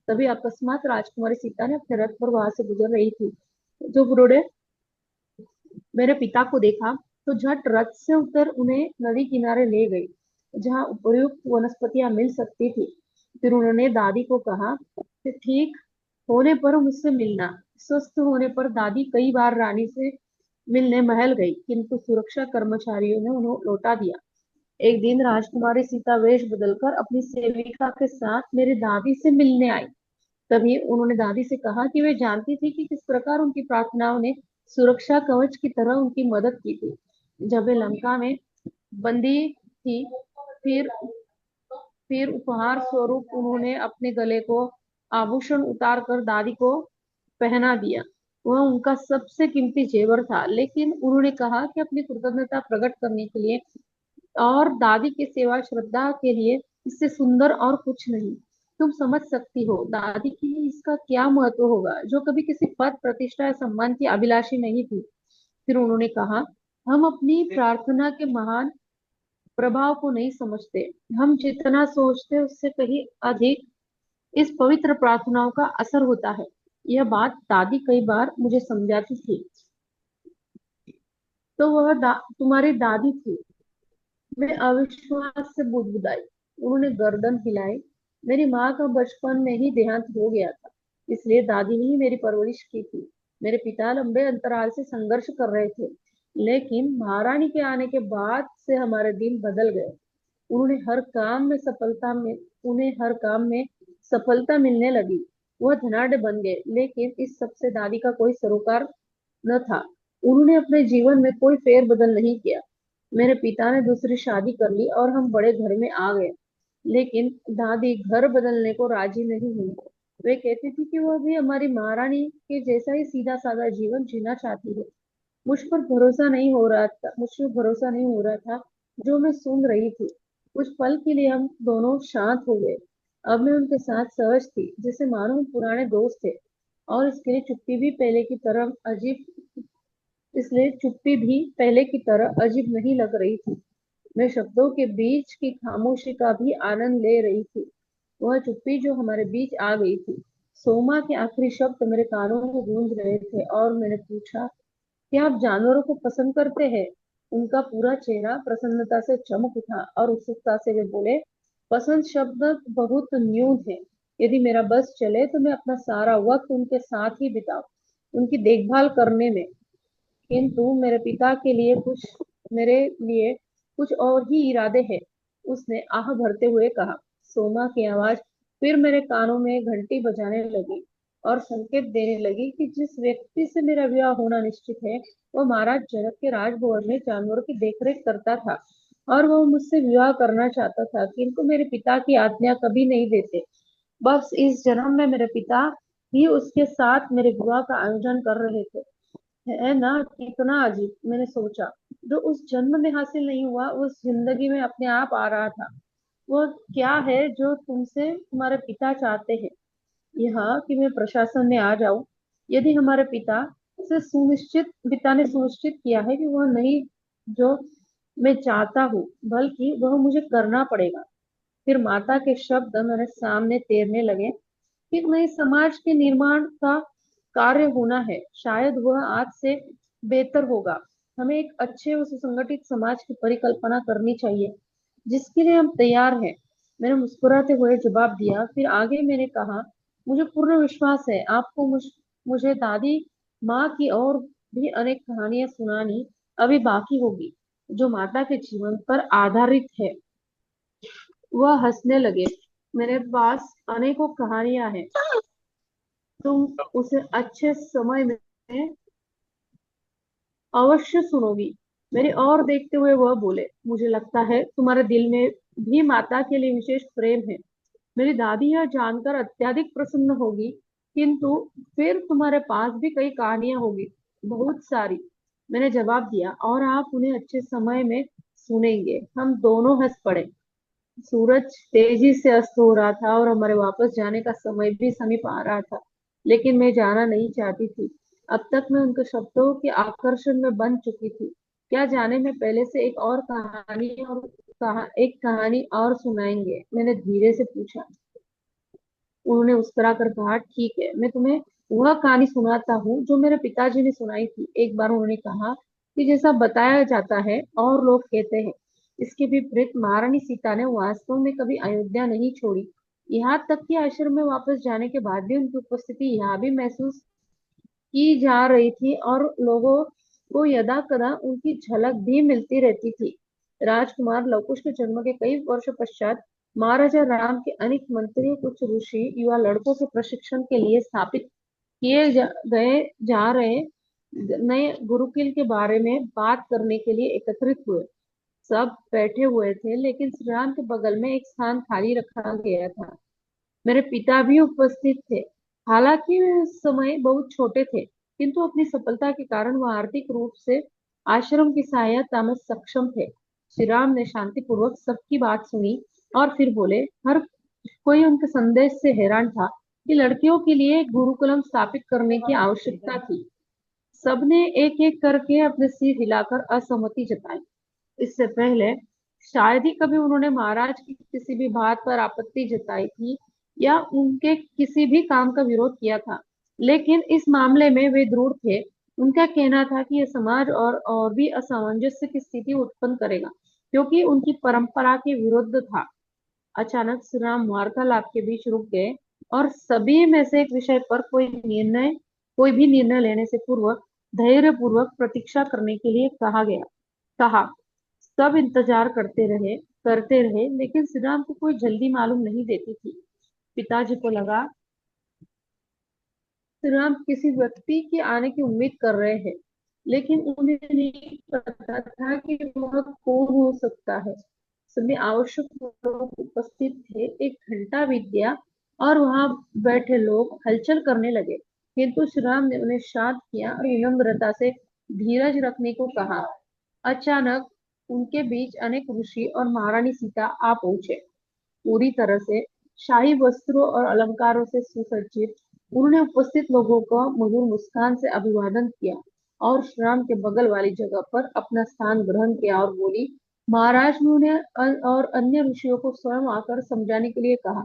तभी अकस्मात राजकुमारी सीता ने अपने रथ पर वहां से गुजर रही थी। जो उन्होंने मेरे पिता को देखा तो झट रथ से उतर उन्हें नदी किनारे ले गई, जहाँ उपयुक्त वनस्पतियां मिल सकती थी। फिर उन्होंने दादी को कहा कि ठीक होने पर मुझसे मिलना। स्वस्थ होने पर दादी कई बार रानी से मिलने महल गई, किंतु सुरक्षा कर्मचारियों ने उन्हें लौटा दिया। एक दिन राजकुमारी सीता वेश बदलकर अपनी सेविका के साथ मेरी दादी से मिलने आई। तभी उन्होंने दादी से कहा कि वे जानती थी कि किस प्रकार उनकी प्रार्थनाओं ने सुरक्षा कवच की तरह उनकी मदद की थी जब वे लंका में बंदी थी। फिर फिर उपहार स्वरूप उन्होंने अपने गले को आभूषण उतार कर दादी को पहना दिया। वह उनका सबसे कीमती जेवर था, लेकिन उन्होंने कहा कि अपनी कृतज्ञता प्रकट करने के लिए और दादी की सेवा श्रद्धा के लिए इससे सुंदर और कुछ नहीं। तुम समझ सकती हो दादी के लिए इसका क्या महत्व होगा, जो कभी किसी पद प्रतिष्ठा या सम्मान की अभिलाषी नहीं थी। फिर उन्होंने कहा, हम अपनी प्रार्थना के महान प्रभाव को नहीं समझते। हम जितना सोचते उससे कहीं अधिक इस पवित्र प्रार्थनाओं का असर होता है। यह बात दादी कई बार मुझे समझाती थी। तो तुम्हारी दादी थी। मैं अविश्वास से बुदबुदाई। उन्होंने गर्दन हिलाई। मेरी माँ का बचपन में ही देहांत हो गया था, इसलिए दादी ने ही मेरी परवरिश की थी। मेरे पिता लंबे अंतराल से संघर्ष कर रहे थे, लेकिन महारानी के आने के बाद से हमारे दिन बदल गए। उन्होंने हर काम में सफलता में उन्हें हर काम में सफलता मिलने लगी। वह धनाढ़ बन गए, लेकिन इस सबसे दादी का कोई सरोकार न था। उन्होंने अपने जीवन में कोई फेर बदल नहीं किया। मेरे पिता ने दूसरी शादी कर ली और हम बड़े घर में आ गए, लेकिन दादी घर बदलने को राजी नहीं हुई। वे कहती थी कि वह भी हमारी महारानी के जैसा ही सीधा साधा जीवन जीना चाहती है। मुझ पर भरोसा नहीं हो रहा था जो मैं सुन रही थी। कुछ पल के लिए हम दोनों शांत हो गए। अब मैं उनके साथ सहज थी, जैसे मानो हम पुराने दोस्त थे, और इसलिए चुप्पी भी पहले की तरह अजीब नहीं लग रही थी। मैं शब्दों के बीच की खामोशी का भी आनंद ले रही थी, वह चुप्पी जो हमारे बीच आ गई थी। सोमा के आखिरी शब्द मेरे कानों में गूंज रहे थे और मैंने पूछा, क्या आप जानवरों को पसंद करते हैं? उनका पूरा चेहरा प्रसन्नता से चमक उठा और उत्सुकता से वे बोले, पसंद शब्द बहुत न्यून है। यदि मेरा बस चले तो मैं अपना सारा वक्त उनके साथ ही बिताऊं, उनकी देखभाल करने में। किंतु मेरे लिए कुछ और ही इरादे हैं। उसने आह भरते हुए कहा। सोमा की आवाज फिर मेरे कानों में घंटी बजाने लगी और संकेत देने लगी कि जिस व्यक्ति से मेरा विवाह होना निश्चित है, वह महाराज जनक के राजभवन में जानवरों की देखरेख करता था और वह मुझसे विवाह करना चाहता था, किंतु मेरे पिता की आज्ञा कभी नहीं देते। बस इस जन्म में मेरे पिता ही उसके साथ मेरे विवाह का आयोजन कर रहे थे। है ना कितना अजीब, मैंने सोचा। जो उस जन्म में हासिल नहीं हुआ, उस जिंदगी में अपने आप आ रहा था। वह क्या है जो तुमसे तुम्हारे पिता चाहते हैं? यह कि मैं प्रशासन में आ जाऊं। यदि हमारे पिता ने सुनिश्चित किया है कि वह नहीं जो मैं चाहता हूँ, बल्कि वह मुझे करना पड़ेगा। फिर माता के शब्द मेरे सामने तैरने लगे। एक नए समाज के निर्माण का कार्य होना है, शायद वह आज से बेहतर होगा। हमें एक अच्छे और सुसंगठित समाज की परिकल्पना करनी चाहिए, जिसके लिए हम तैयार हैं। मैंने मुस्कुराते हुए जवाब दिया। फिर आगे मैंने कहा, मुझे पूर्ण विश्वास है आपको मुझे दादी माँ की और भी अनेक कहानियां सुनानी अभी बाकी होगी, जो माता के जीवन पर आधारित है। वह हंसने लगे। मेरे पास अनेकों कहानियां हैं, तुम उसे अच्छे समय में अवश्य सुनोगी। मेरी ओर देखते हुए वह बोले, मुझे लगता है तुम्हारे दिल में भी माता के लिए विशेष प्रेम है। मेरी दादी यह जानकर अत्यधिक प्रसन्न होगी, किंतु फिर तुम्हारे पास भी कई कहानियां होगी, बहुत सारी। मैंने जवाब दिया, और आप उन्हें अच्छे समय में सुनेंगे। हम दोनों हंस पड़े। सूरज तेजी से अस्त हो रहा था और हमारे वापस जाने का समय भी समीप आ रहा था, लेकिन मैं जाना नहीं चाहती थी। अब तक मैं उनके शब्दों के आकर्षण में बन चुकी थी। क्या जाने मैं पहले से एक कहानी और सुनाएंगे, मैंने धीरे से पूछा। उन्होंने मुस्कुराकर कहा, ठीक है, मैं तुम्हें वह कहानी सुनाता हूँ जो मेरे पिताजी ने सुनाई थी। एक बार उन्होंने कहा कि जैसा बताया जाता है और लोग कहते हैं, इसके विपरीत महारानी सीता ने वास्तव में कभी अयोध्या नहीं छोड़ी। यहाँ तक कि आश्रम में वापस जाने के बाद भी उनकी उपस्थिति यहाँ भी महसूस की जा रही थी और लोगों को यदा कदा उनकी झलक भी मिलती रहती थी। राजकुमार लवकुश के जन्म के कई वर्ष पश्चात महाराजा राम के अनेक मंत्री, कुछ ऋषि युवा लड़कों के प्रशिक्षण के लिए स्थापित गए जा रहे नए गुरुकुल के बारे में बात करने के लिए एकत्रित हुए। सब बैठे हुए थे, लेकिन श्री राम के बगल में एक स्थान खाली रखा गया था। मेरे पिता भी उपस्थित थे। हालांकि वे उस समय बहुत छोटे थे, किंतु अपनी सफलता के कारण वह आर्थिक रूप से आश्रम की सहायता में सक्षम थे। श्री राम ने शांतिपूर्वक सबकी बात सुनी और फिर बोले, हर कोई उनके संदेश से हैरान था कि लड़कियों के लिए एक गुरुकुलम स्थापित करने की आवश्यकता थी। सबने एक एक करके अपने सिर हिलाकर असहमति जताई। इससे पहले शायद ही कभी उन्होंने महाराज की किसी भी बात पर आपत्ति जताई थी या उनके किसी भी काम का विरोध किया था, लेकिन इस मामले में वे दृढ़ थे। उनका कहना था कि यह समाज और भी असामंजस्य की स्थिति उत्पन्न करेगा, क्योंकि उनकी परंपरा के विरुद्ध था। अचानक श्री राम वार्तालाप के बीच रुक गए और सभी में से एक विषय पर कोई भी निर्णय लेने से पूर्व धैर्य पूर्वक प्रतीक्षा करने के लिए कहा। सब इंतजार करते रहे, लेकिन श्री राम को कोई जल्दी मालूम नहीं देती थी। पिताजी को लगा श्री राम किसी व्यक्ति के आने की उम्मीद कर रहे हैं, लेकिन उन्हें नहीं पता था कि वह कौन हो सकता है। सभी आवश्यक लोग उपस्थित थे। एक घंटा बीत गया और वहां बैठे लोग हलचल करने लगे, किंतु श्री राम ने उन्हें शांत किया और विनम्रता से धीरज रखने को कहा। अचानक उनके बीच अनेक ऋषि और महारानी सीता आ पहुंचे। पूरी तरह से शाही वस्त्रों और अलंकारों से सुसज्जित, उन्होंने उपस्थित लोगों को मधुर मुस्कान से अभिवादन किया और श्री राम के बगल वाली जगह पर अपना स्थान ग्रहण किया और बोली, महाराज ने उन्हें और अन्य ऋषियों को स्वयं आकर समझाने के लिए कहा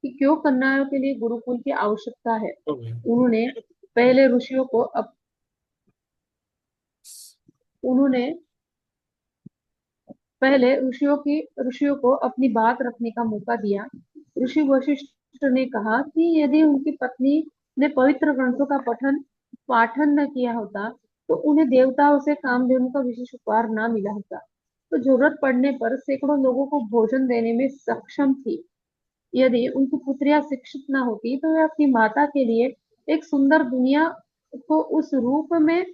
कि क्यों कन्याओं के लिए गुरुकुल की आवश्यकता है। उन्होंने पहले ऋषियों को अप, उन्होंने पहले ऋषियों को अपनी बात रखने का मौका दिया। ऋषि वशिष्ठ ने कहा कि यदि उनकी पत्नी ने पवित्र ग्रंथों का पाठन न किया होता, तो उन्हें देवताओं से कामधेनु का विशेष उपहार न मिला होता। तो जरूरत पड़ने पर सैकड़ों लोगों को भोजन देने में सक्षम थी। यदि उनकी पुत्रियां शिक्षित न होती, तो वे अपनी माता के लिए एक सुंदर दुनिया को उस रूप में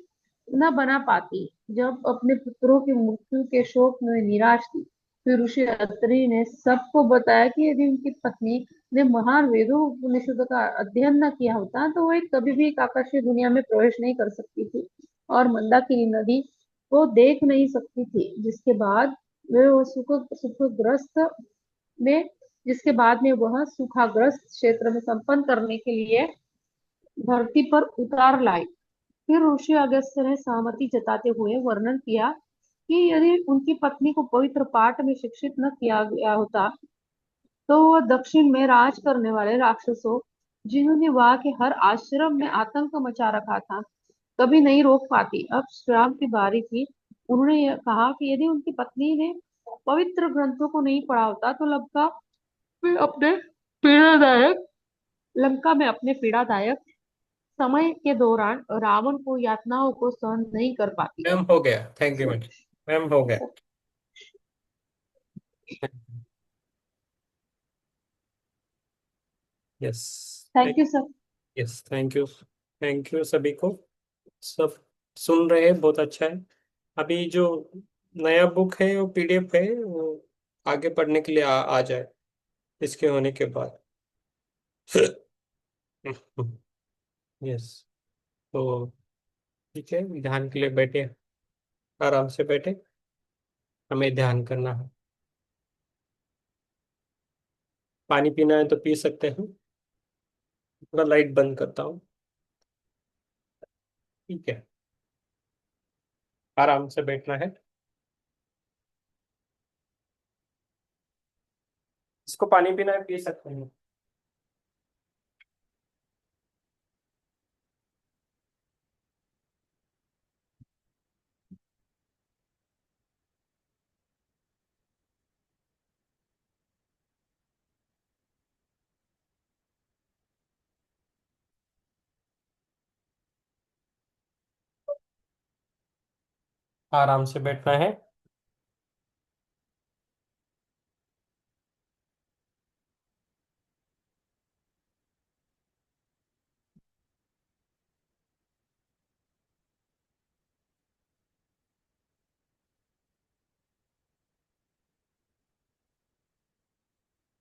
न बना पाती। जब अपने पुत्रों की मृत्यु के शोक में निराश थी, फिर ऋषि अत्रि ने सबको बताया कि यदि उनकी पत्नी ने महान वेदों उपनिषदों का अध्ययन न किया होता, तो वह कभी भी एक आकाशीय दुनिया में प्रवेश नहीं कर सकती थी और मंदाकिनी नदी को देख नहीं सकती थी, जिसके बाद वे वो सुखग्रस्त में जिसके बाद में वह सूखाग्रस्त क्षेत्र में संपन्न करने के लिए धरती पर उतार लाई। फिर ऋषि अगस्त्य ने सहमति जताते हुए वर्णन किया कि यदि उनकी पत्नी को पवित्र पाठ में शिक्षित न किया गया होता तो वह दक्षिण में राज करने वाले राक्षसों, जिन्होंने वहां के हर आश्रम में आतंक मचा रखा था, कभी नहीं रोक पाती। अब श्री राम की बारी थी। उन्होंने यह कहा कि यदि उनकी पत्नी ने पवित्र ग्रंथों को नहीं पढ़ा होता तो में अपने पीड़ादायक लंका में अपने पीड़ादायक समय के दौरान रावण को यातनाओं को सहन नहीं कर पाती। मैम हो गया, थैंक यू मैम। मैम हो गया। Yes. Thank you sir. Yes, thank you. Thank you सभी को। सब सुन रहे हैं, बहुत अच्छा है। अभी जो नया बुक है वो पीडीएफ है, वो आगे पढ़ने के लिए आ जाए इसके होने के बाद। यस। तो ठीक है, ध्यान के लिए बैठे, आराम से बैठे, हमें ध्यान करना है। पानी पीना है तो पी सकते हैं। थोड़ा लाइट बंद करता हूँ। ठीक है, आराम से बैठना है। इसको पानी पीना है, पी सकते हैं। आराम से बैठना है।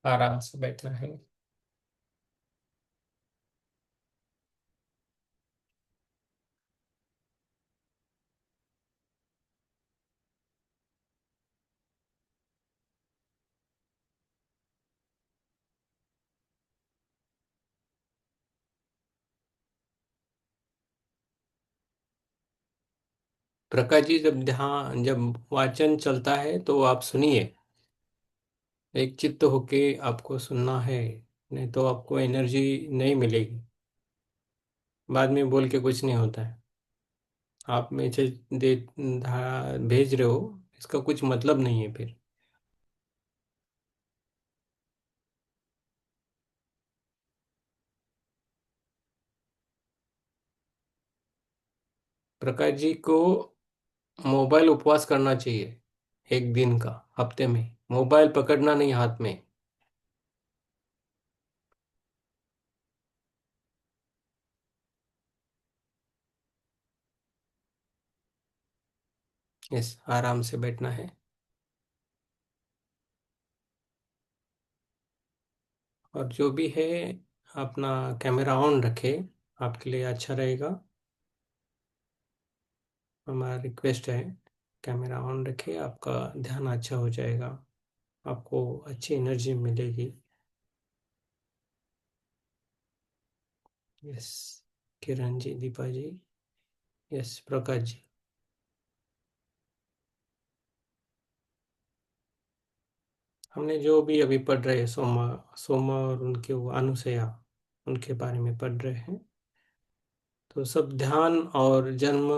आराम से बैठना है। प्रकाश जी, जब वाचन चलता है तो आप सुनिए, एक चित्त होके आपको सुनना है, नहीं तो आपको एनर्जी नहीं मिलेगी। बाद में बोल के कुछ नहीं होता है। आप मैसेज भेज रहे हो, इसका कुछ मतलब नहीं है फिर। प्रकाश जी को मोबाइल उपवास करना चाहिए, एक दिन का, हफ्ते में मोबाइल पकड़ना नहीं हाथ में। यस, आराम से बैठना है। और जो भी है, अपना कैमरा ऑन रखे, आपके लिए अच्छा रहेगा। हमारा रिक्वेस्ट है, कैमरा ऑन रखे, आपका ध्यान अच्छा हो जाएगा, आपको अच्छी एनर्जी मिलेगी। यस, किरण जी, दीपा जी, यस, प्रकाश जी। हमने जो भी अभी पढ़ रहे हैं, सोमा सोमा और उनके वो अनुसया, उनके बारे में पढ़ रहे हैं। तो सब ध्यान और जन्म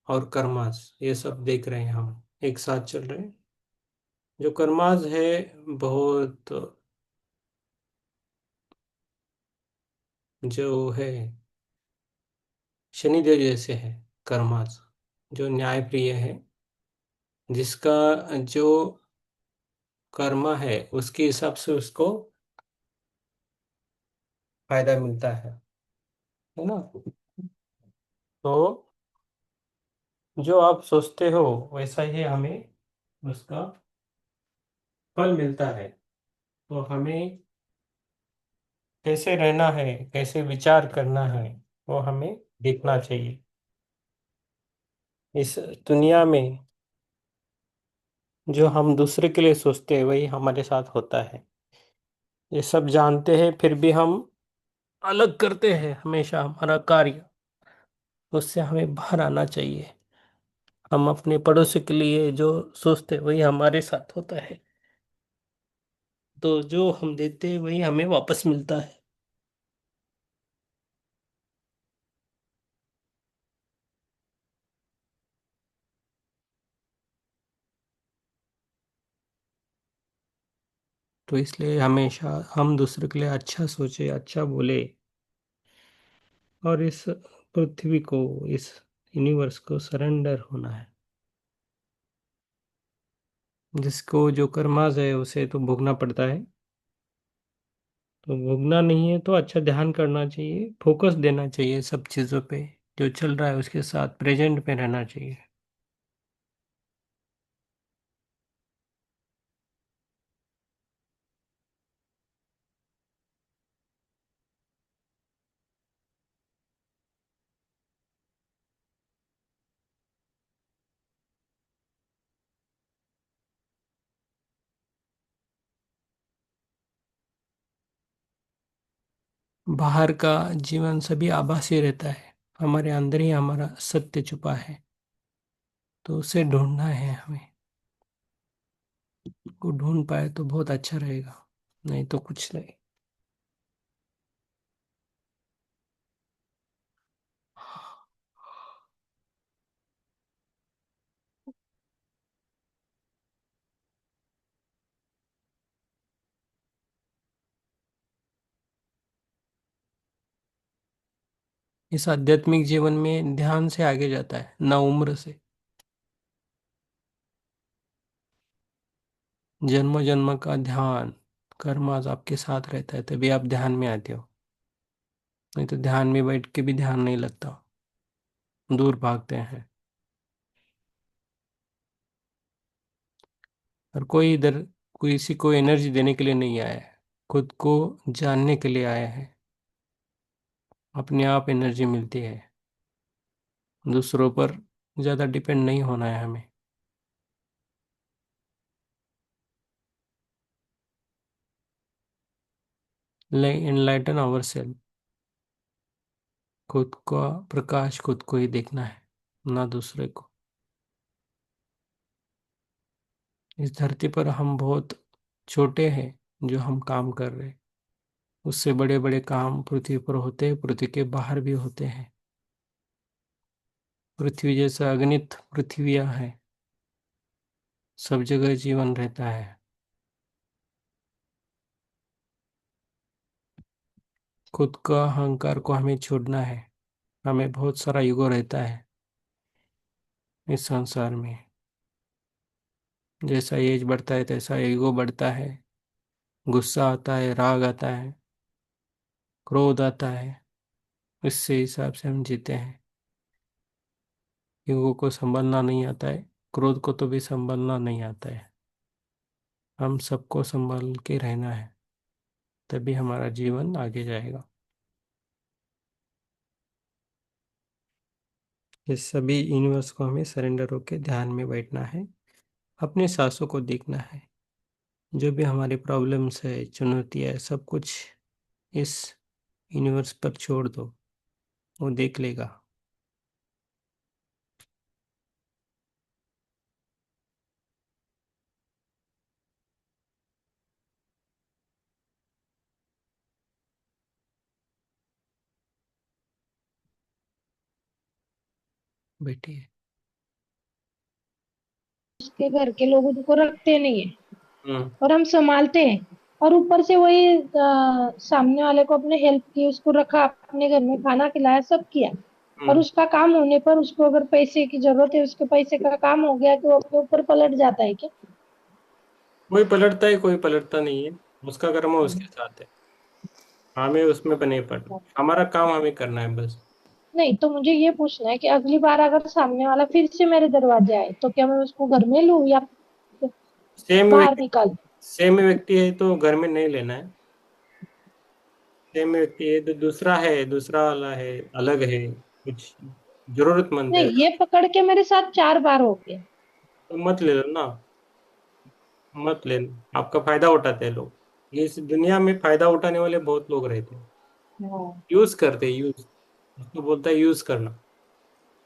और कर्मास, ये सब देख रहे हैं, हम एक साथ चल रहे हैं। जो कर्मास है, बहुत जो है शनिदेव जैसे है। कर्मास जो न्याय प्रिय है, जिसका जो कर्म है उसके हिसाब से उसको फायदा मिलता है ना। तो जो आप सोचते हो वैसा ही हमें उसका फल मिलता है। तो हमें कैसे रहना है, कैसे विचार करना है, वो हमें देखना चाहिए। इस दुनिया में जो हम दूसरे के लिए सोचते हैं वही हमारे साथ होता है। ये सब जानते हैं फिर भी हम अलग करते हैं हमेशा हमारा कार्य। उससे हमें बाहर आना चाहिए। हम अपने पड़ोसी के लिए जो सोचते हैं वही हमारे साथ होता है। तो जो हम देते हैं वही हमें वापस मिलता है। तो इसलिए हमेशा हम दूसरे के लिए अच्छा सोचे, अच्छा बोले, और इस पृथ्वी को, इस यूनिवर्स को सरेंडर होना है। जिसको जो कर्माज है उसे तो भोगना पड़ता है। तो भोगना नहीं है तो अच्छा ध्यान करना चाहिए, फोकस देना चाहिए सब चीज़ों पे। जो चल रहा है उसके साथ प्रेजेंट में रहना चाहिए। बाहर का जीवन सभी आभासी रहता है। हमारे अंदर ही हमारा सत्य छुपा है। तो उसे ढूंढना है हमें। को ढूंढ पाए तो बहुत अच्छा रहेगा, नहीं तो कुछ नहीं। इस आध्यात्मिक जीवन में ध्यान से आगे जाता है, ना उम्र से। जन्म जन्म का ध्यान कर्म आज आपके साथ रहता है, तभी आप ध्यान में आते हो। नहीं तो ध्यान में बैठ के भी ध्यान नहीं लगता, दूर भागते हैं। और कोई इधर किसी को एनर्जी देने के लिए नहीं आया है, खुद को जानने के लिए आया है। अपने आप एनर्जी मिलती है। दूसरों पर ज़्यादा डिपेंड नहीं होना है हमें। Enlighten our self. खुद का प्रकाश खुद को ही देखना है, ना दूसरे को। इस धरती पर हम बहुत छोटे हैं। जो हम काम कर रहे हैं उससे बड़े बड़े काम पृथ्वी पर होते हैं, पृथ्वी के बाहर भी होते हैं। पृथ्वी जैसा अगणित पृथ्वियां हैं, सब जगह जीवन रहता है। खुद का अहंकार को हमें छोड़ना है। हमें बहुत सारा ईगो रहता है इस संसार में। जैसा एज बढ़ता है तैसा ईगो बढ़ता है। गुस्सा आता है, राग आता है, क्रोध आता है। इससे हिसाब से हम जीते हैं। ईगो को संभालना नहीं आता है, क्रोध को तो भी संभालना नहीं आता है। हम सबको संभाल के रहना है, तभी हमारा जीवन आगे जाएगा। इस सभी यूनिवर्स को हमें सरेंडर होकर ध्यान में बैठना है। अपने सांसों को देखना है। जो भी हमारी प्रॉब्लम्स है, चुनौतियाँ है, सब कुछ इस यूनिवर्स पर छोड़ दो, वो देख लेगा। बैठिए। उसके घर के लोग उनको रखते नहीं है हम्म। और हम संभालते हैं। और ऊपर से वही सामने वाले को अपने हेल्प की, उसको रखा अपने घर में, खाना खिलाया, सब किया। और हम्म। उसका काम होने पर उसको अगर पैसे की जरूरत है, उसके पैसे का काम हो गया तो वो अपने ऊपर पलट जाता है क्या? कोई पलटता है, कोई पलटता नहीं है। उसका कर्म उसके साथ है। हमें उसमें बने पड़ना, हमारा काम हमें करना है बस। नहीं, तो मुझे ये पूछना है कि अगली बार अगर सामने वाला फिर से मेरे दरवाजे आए तो क्या मैं उसको घर में लूं या सेम बाहर व्यक्ति निकाल दूं? सेम व्यक्ति है तो घर में नहीं लेना है। सेम व्यक्ति है तो दूसरा है, दूसरा वाला है, अलग है कुछ, जरूरतमंद है, नहीं, ये पकड़ के मेरे साथ 4 बार हो गया। तो मत ले लो ना। मत ले लो, आपका फायदा उठाते हैं लोग। इस दुनिया में फायदा उठाने वाले बहुत लोग रहते हैं, हाँ। यूज करते हैं, यूज, उसको बोलता है यूज करना,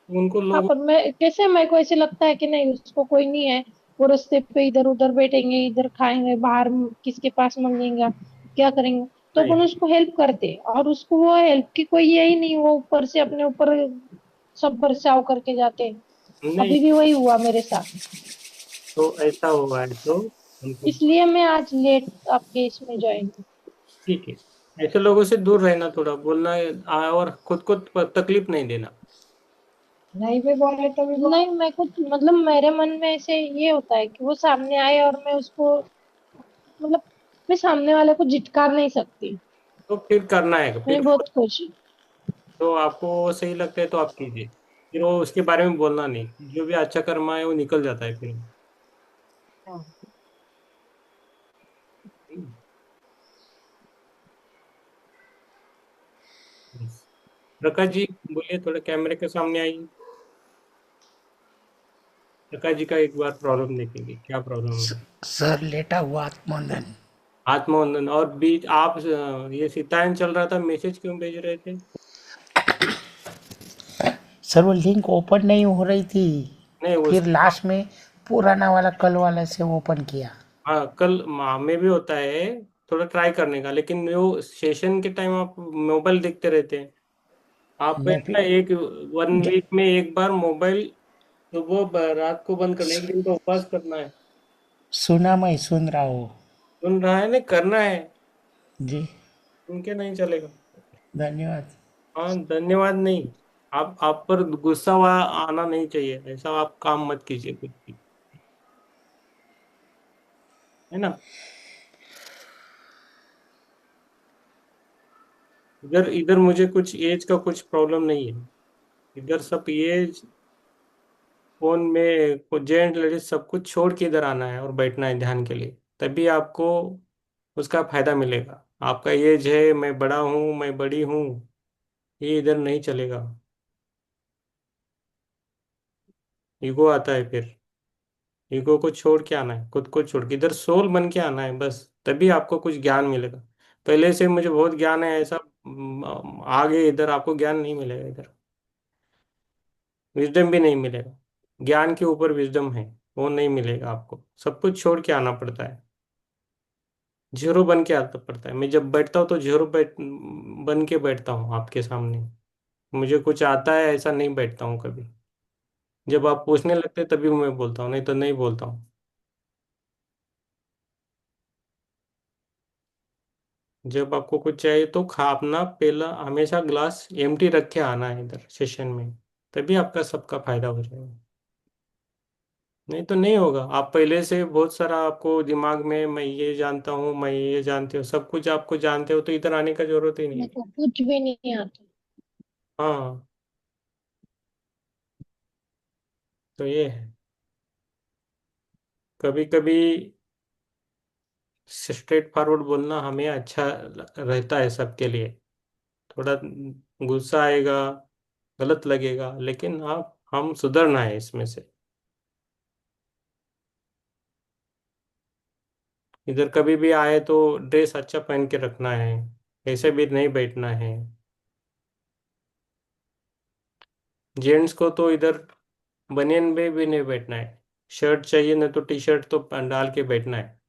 उनको हाँ, लोग। पर मैं कैसे, मेरे को ऐसे लगता है कि नहीं, उसको कोई नहीं है, वो रास्ते पे इधर उधर बैठेंगे, इधर खाएंगे, बाहर किसके पास मांगेगा, क्या करेंगे, तो नहीं अपन उसको हेल्प करते, और उसको वो हेल्प की कोई यही नहीं, वो ऊपर से अपने ऊपर सब बरसाव करके जाते हैं। नहीं, अभी भी वही हुआ मेरे साथ। तो ऐसा हुआ है तो उनको, इसलिए मैं आज लेट आपके इसमें ज्वाइन हूँ। ठीक है, ऐसे लोगों से दूर रहना, थोड़ा बोलना है, और खुद को तकलीफ नहीं देना। नहीं भी बोले तो भी नहीं, मैं कुछ मतलब मेरे मन में ऐसे ये होता है कि वो सामने आए और मैं उसको मतलब मैं सामने वाले को झिटकार नहीं सकती। तो फिर करना है मैं फिर, बहुत खुश हूँ। तो आपको वो सही लगता है तो आप कीजिए, फिर वो उसके बारे में बोलना नहीं, जो भी अच्छा कर्मा है वो निकल जाता है फिर। हाँ। बस। प्रकाश जी, बोलिए, थोड़ा कैमरे के सामने आइए। प्रकाश जी का एक बार प्रॉब्लम देखेंगे, क्या प्रॉब्लम है। सर लेटा हुआ आत्मोन्नयन। आत्मवंदन, और बीच आप ये सीतायन चल रहा था, मैसेज क्यों भेज रहे थे। सर वो लिंक ओपन नहीं हो रही थी, नहीं फिर उसका, लास्ट में पुराना वाला कल वाला से ओपन किया। हाँ कल में भी होता है, थोड़ा ट्राई करने का, लेकिन जो सेशन के टाइम आप मोबाइल देखते रहते हैं, आपको नहीं ना फिर एक, वन ज- वीक में एक बार मोबाइल सुबह रात को बंद करना, एक दिन का उपवास करना है। सुना, मैं सुन रहा हूँ। सुन रहा है ना, करना है, जी, सुन के नहीं चलेगा। धन्यवाद। हाँ धन्यवाद नहीं, आप पर गुस्सा आना नहीं चाहिए, ऐसा आप काम मत कीजिए कुछ भी, है ना। इधर इधर मुझे कुछ एज का कुछ प्रॉब्लम नहीं है, इधर सब एज, फोन में जेंट लेडीज सब कुछ छोड़ के इधर आना है और बैठना है ध्यान के लिए, तभी आपको उसका फायदा मिलेगा। आपका एज है, मैं बड़ा हूँ, मैं बड़ी हूँ, ये इधर नहीं चलेगा, ईगो आता है फिर, ईगो को छोड़ के आना है, खुद को छोड़ के इधर सोल बन के आना है बस, तभी आपको कुछ ज्ञान मिलेगा। पहले से मुझे बहुत ज्ञान है ऐसा, आगे इधर आपको ज्ञान नहीं मिलेगा, इधर विजडम भी नहीं मिलेगा, ज्ञान के ऊपर विजडम है, वो नहीं मिलेगा आपको, सब कुछ छोड़ के आना पड़ता है, जीरो बन के आता पड़ता है। मैं जब बैठता हूँ तो जीरो बन के बैठता हूँ आपके सामने, मुझे कुछ आता है ऐसा नहीं बैठता हूँ कभी, जब आप पूछने लगते हैं तभी मैं बोलता हूँ, नहीं तो नहीं बोलता हूँ। जब आपको कुछ चाहिए तो खा अपना पहला हमेशा ग्लास एम्प्टी रख के आना है इधर सेशन में, तभी आपका सबका फायदा हो जाएगा, नहीं तो नहीं होगा। आप पहले से बहुत सारा आपको दिमाग में, मैं ये जानता हूँ, मैं ये जानते हो, सब कुछ आपको जानते हो, तो इधर आने का जरूरत ही नहीं मेरे है। को कुछ भी नहीं आता। हाँ, तो ये है, कभी कभी स्ट्रेट फॉरवर्ड बोलना हमें अच्छा रहता है सबके लिए, थोड़ा गुस्सा आएगा, गलत लगेगा, लेकिन आप हम सुधरना है इसमें से। इधर कभी भी आए तो ड्रेस अच्छा पहन के रखना है, ऐसे भी नहीं बैठना है। जेंट्स को तो इधर बनियान में भी नहीं बैठना है, शर्ट चाहिए ना तो टी शर्ट तो डाल के बैठना है।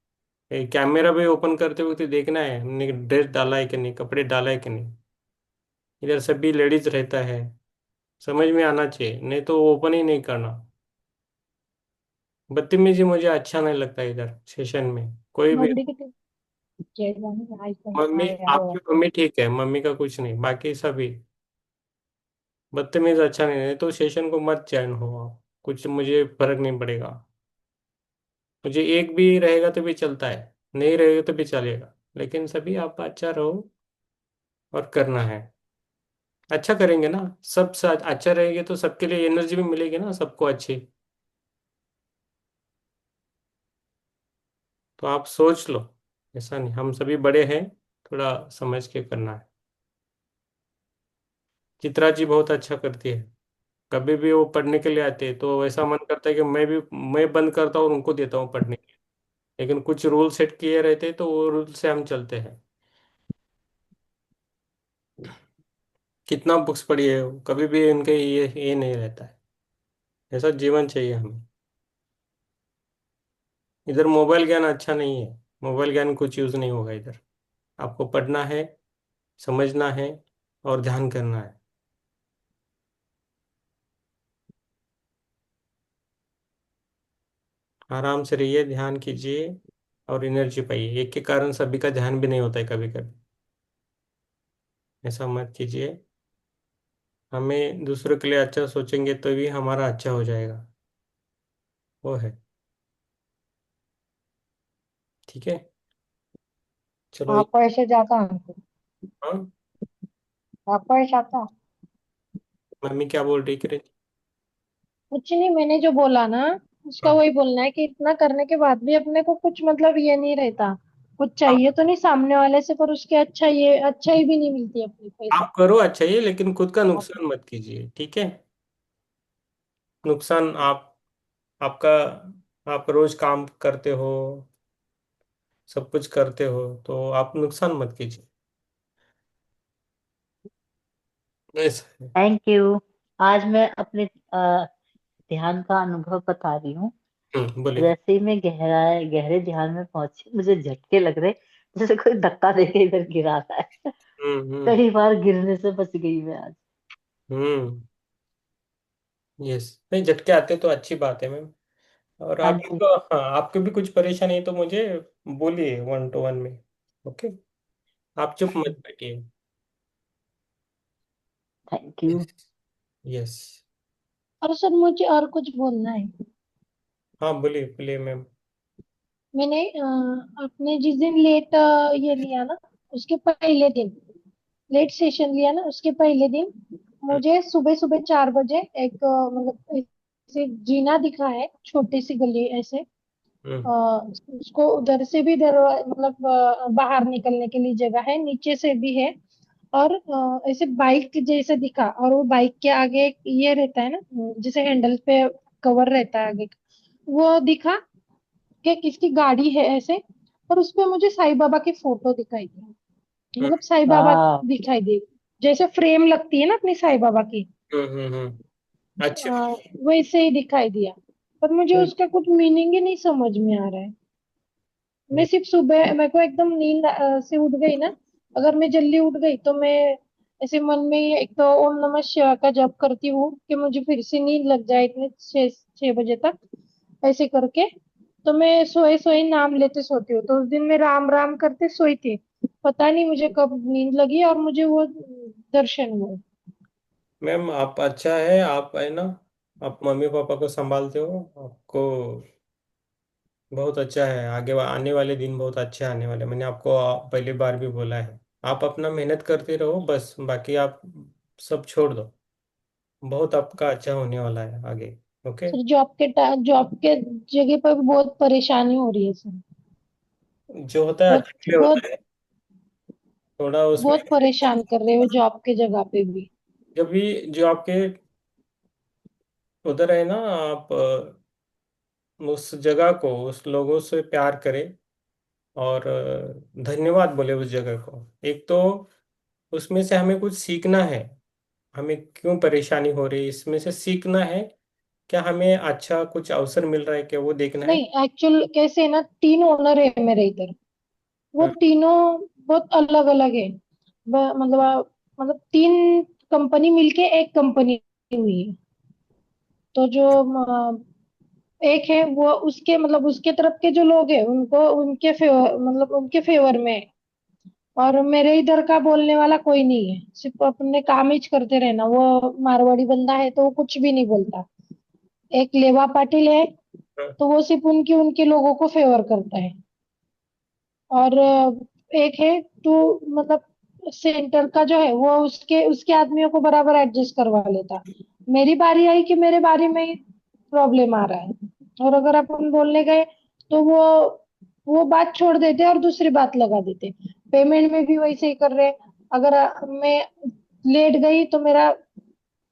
कैमरा भी ओपन करते वक्त देखना है हमने ड्रेस डाला है कि नहीं, कपड़े डाला है कि नहीं, इधर सभी लेडीज रहता है, समझ में आना चाहिए, नहीं तो ओपन ही नहीं करना। बदतमीजी मुझे अच्छा नहीं लगता इधर सेशन में, कोई भी। मंडी के जय जाने आईफोन मम्मी, आया हुआ। आपकी मम्मी ठीक है, मम्मी का कुछ नहीं, बाकी सभी बदतमीज अच्छा नहीं है, तो सेशन को मत ज्वाइन हो आप, कुछ मुझे फर्क नहीं पड़ेगा, मुझे एक भी रहेगा तो भी चलता है, नहीं रहेगा तो भी चलेगा, लेकिन सभी आप अच्छा रहो और करना है, अच्छा करेंगे ना, सब साथ अच्छा रहेंगे तो सबके लिए एनर्जी भी मिलेगी ना, सबको अच्छी। तो आप सोच लो, ऐसा नहीं, हम सभी बड़े हैं, थोड़ा समझ के करना है। चित्रा जी बहुत अच्छा करती है, कभी भी वो पढ़ने के लिए आते हैं तो ऐसा मन करता है कि मैं भी, मैं बंद करता हूँ और उनको देता हूँ पढ़ने के लिए, लेकिन कुछ रूल सेट किए रहते तो वो रूल से हम चलते हैं। कितना बुक्स पढ़ी है, कभी भी इनके ये नहीं रहता है। ऐसा जीवन चाहिए हमें। इधर मोबाइल ज्ञान अच्छा नहीं है। मोबाइल ज्ञान कुछ यूज नहीं होगा इधर। आपको पढ़ना है, समझना है और ध्यान करना है। आराम से रहिए, ध्यान कीजिए और एनर्जी पाइए। एक के कारण सभी का ध्यान भी नहीं होता है कभी कभी। ऐसा मत कीजिए। हमें दूसरों के लिए अच्छा सोचेंगे तो भी हमारा अच्छा हो जाएगा। वो है। ठीक है। चलो आपको ऐसे जाता हमको, हाँ। आपको ऐसा आता। मम्मी क्या बोल रही किरण? कुछ नहीं, मैंने जो बोला ना उसका हाँ। वही बोलना है कि इतना करने के बाद भी अपने को कुछ मतलब ये नहीं रहता। कुछ चाहिए आप तो नहीं सामने वाले से, पर उसके अच्छा ये अच्छा ही भी नहीं मिलती अपने को ऐसा। आप करो अच्छा ही, लेकिन खुद का आप नुकसान मत कीजिए, ठीक है? नुकसान आपका आप रोज काम करते हो, सब कुछ करते हो, तो आप नुकसान मत कीजिए। ऐसा है। Thank you. आज मैं अपने ध्यान का अनुभव बता रही हूँ। बोलिए। जैसे ही मैं गहरे ध्यान में पहुंची, मुझे झटके लग रहे, जैसे कोई धक्का देके इधर गिरा रहा है। हम्म। कई बार गिरने से बच गई मैं आज। हम्म। यस, नहीं झटके आते तो अच्छी बात है मैम। और हाँ आप जी। तो, हाँ, आपको भी कुछ परेशानी है तो मुझे बोलिए 1 to 1 में। ओके। आप चुप मत बैठिए। Thank you. यस। और सर मुझे और कुछ बोलना है। हाँ बोलिए बोलिए मैम। मैंने अपने जिस दिन लेट ये लिया ना, उसके पहले दिन लेट सेशन लिया ना, उसके पहले दिन हम्म। मुझे सुबह सुबह 4 बजे एक मतलब ऐसे जीना दिखा है, छोटी सी गली ऐसे। हम्म। उसको उधर से भी मतलब बाहर निकलने के लिए जगह है, नीचे से भी है। और ऐसे बाइक जैसे दिखा, और वो बाइक के आगे एक ये रहता है ना, जैसे हैंडल पे कवर रहता है आगे का, वो दिखा कि किसकी गाड़ी है ऐसे। और उसपे मुझे साईं बाबा की फोटो दिखाई दी, हम्म। मतलब साईं बाबा वाह। दिखाई दी, जैसे फ्रेम लगती है ना अपनी साईं बाबा की, अच्छा। वैसे ही दिखाई दिया। पर मुझे ये उसका कुछ मीनिंग ही नहीं समझ में आ रहा है। मैं हम्म। सिर्फ सुबह मेरे को एकदम नींद से उठ गई ना, अगर मैं जल्दी उठ गई तो मैं ऐसे मन में ही एक तो ओम नमः शिवाय का जप करती हूँ कि मुझे फिर से नींद लग जाए इतने 6 6 बजे तक, ऐसे करके। तो मैं सोए सोए नाम लेते सोती हूँ, तो उस दिन मैं राम राम करते सोई थी। पता नहीं मुझे कब नींद लगी और मुझे वो दर्शन हुए। मैम आप अच्छा है, आप है ना, आप मम्मी पापा को संभालते हो, आपको बहुत अच्छा है। आगे आने वाले दिन बहुत अच्छे आने वाले। मैंने आपको पहली बार भी बोला है। आप अपना मेहनत करते रहो बस, बाकी आप सब छोड़ दो। बहुत आपका अच्छा होने वाला है आगे। ओके। सर जॉब के जगह पर भी बहुत परेशानी हो रही है सर। जो होता है बहुत अच्छे के लिए बहुत होता है। थोड़ा उसमें बहुत परेशान कर रहे हो जॉब के जगह पे भी। जब भी जो आपके उधर है ना, आप उस जगह को, उस लोगों से प्यार करें और धन्यवाद बोले उस जगह को। एक तो उसमें से हमें कुछ सीखना है। हमें क्यों परेशानी हो रही है इसमें से सीखना है। क्या हमें अच्छा कुछ अवसर मिल रहा है क्या, वो देखना है। नहीं, एक्चुअल कैसे है ना, 3 ओनर है मेरे इधर। वो हम्म। तीनों बहुत अलग अलग है। मतलब 3 कंपनी मिलके एक कंपनी हुई है। तो जो एक है वो उसके मतलब उसके तरफ के जो लोग हैं उनको उनके फेवर मतलब उनके फेवर में है। और मेरे इधर का बोलने वाला कोई नहीं है, सिर्फ अपने काम ही करते रहना। वो मारवाड़ी बंदा है तो वो कुछ भी नहीं बोलता। एक लेवा पाटिल है, हाँ। तो वो सिर्फ उनके उनके लोगों को फेवर करता है। और एक है टू मतलब सेंटर का जो है वो उसके उसके आदमियों को बराबर एडजस्ट करवा लेता। मेरी बारी आई कि मेरे बारी में ही प्रॉब्लम आ रहा है। और अगर अपन बोलने गए तो वो बात छोड़ देते और दूसरी बात लगा देते। पेमेंट में भी वैसे ही कर रहे। अगर मैं लेट गई तो मेरा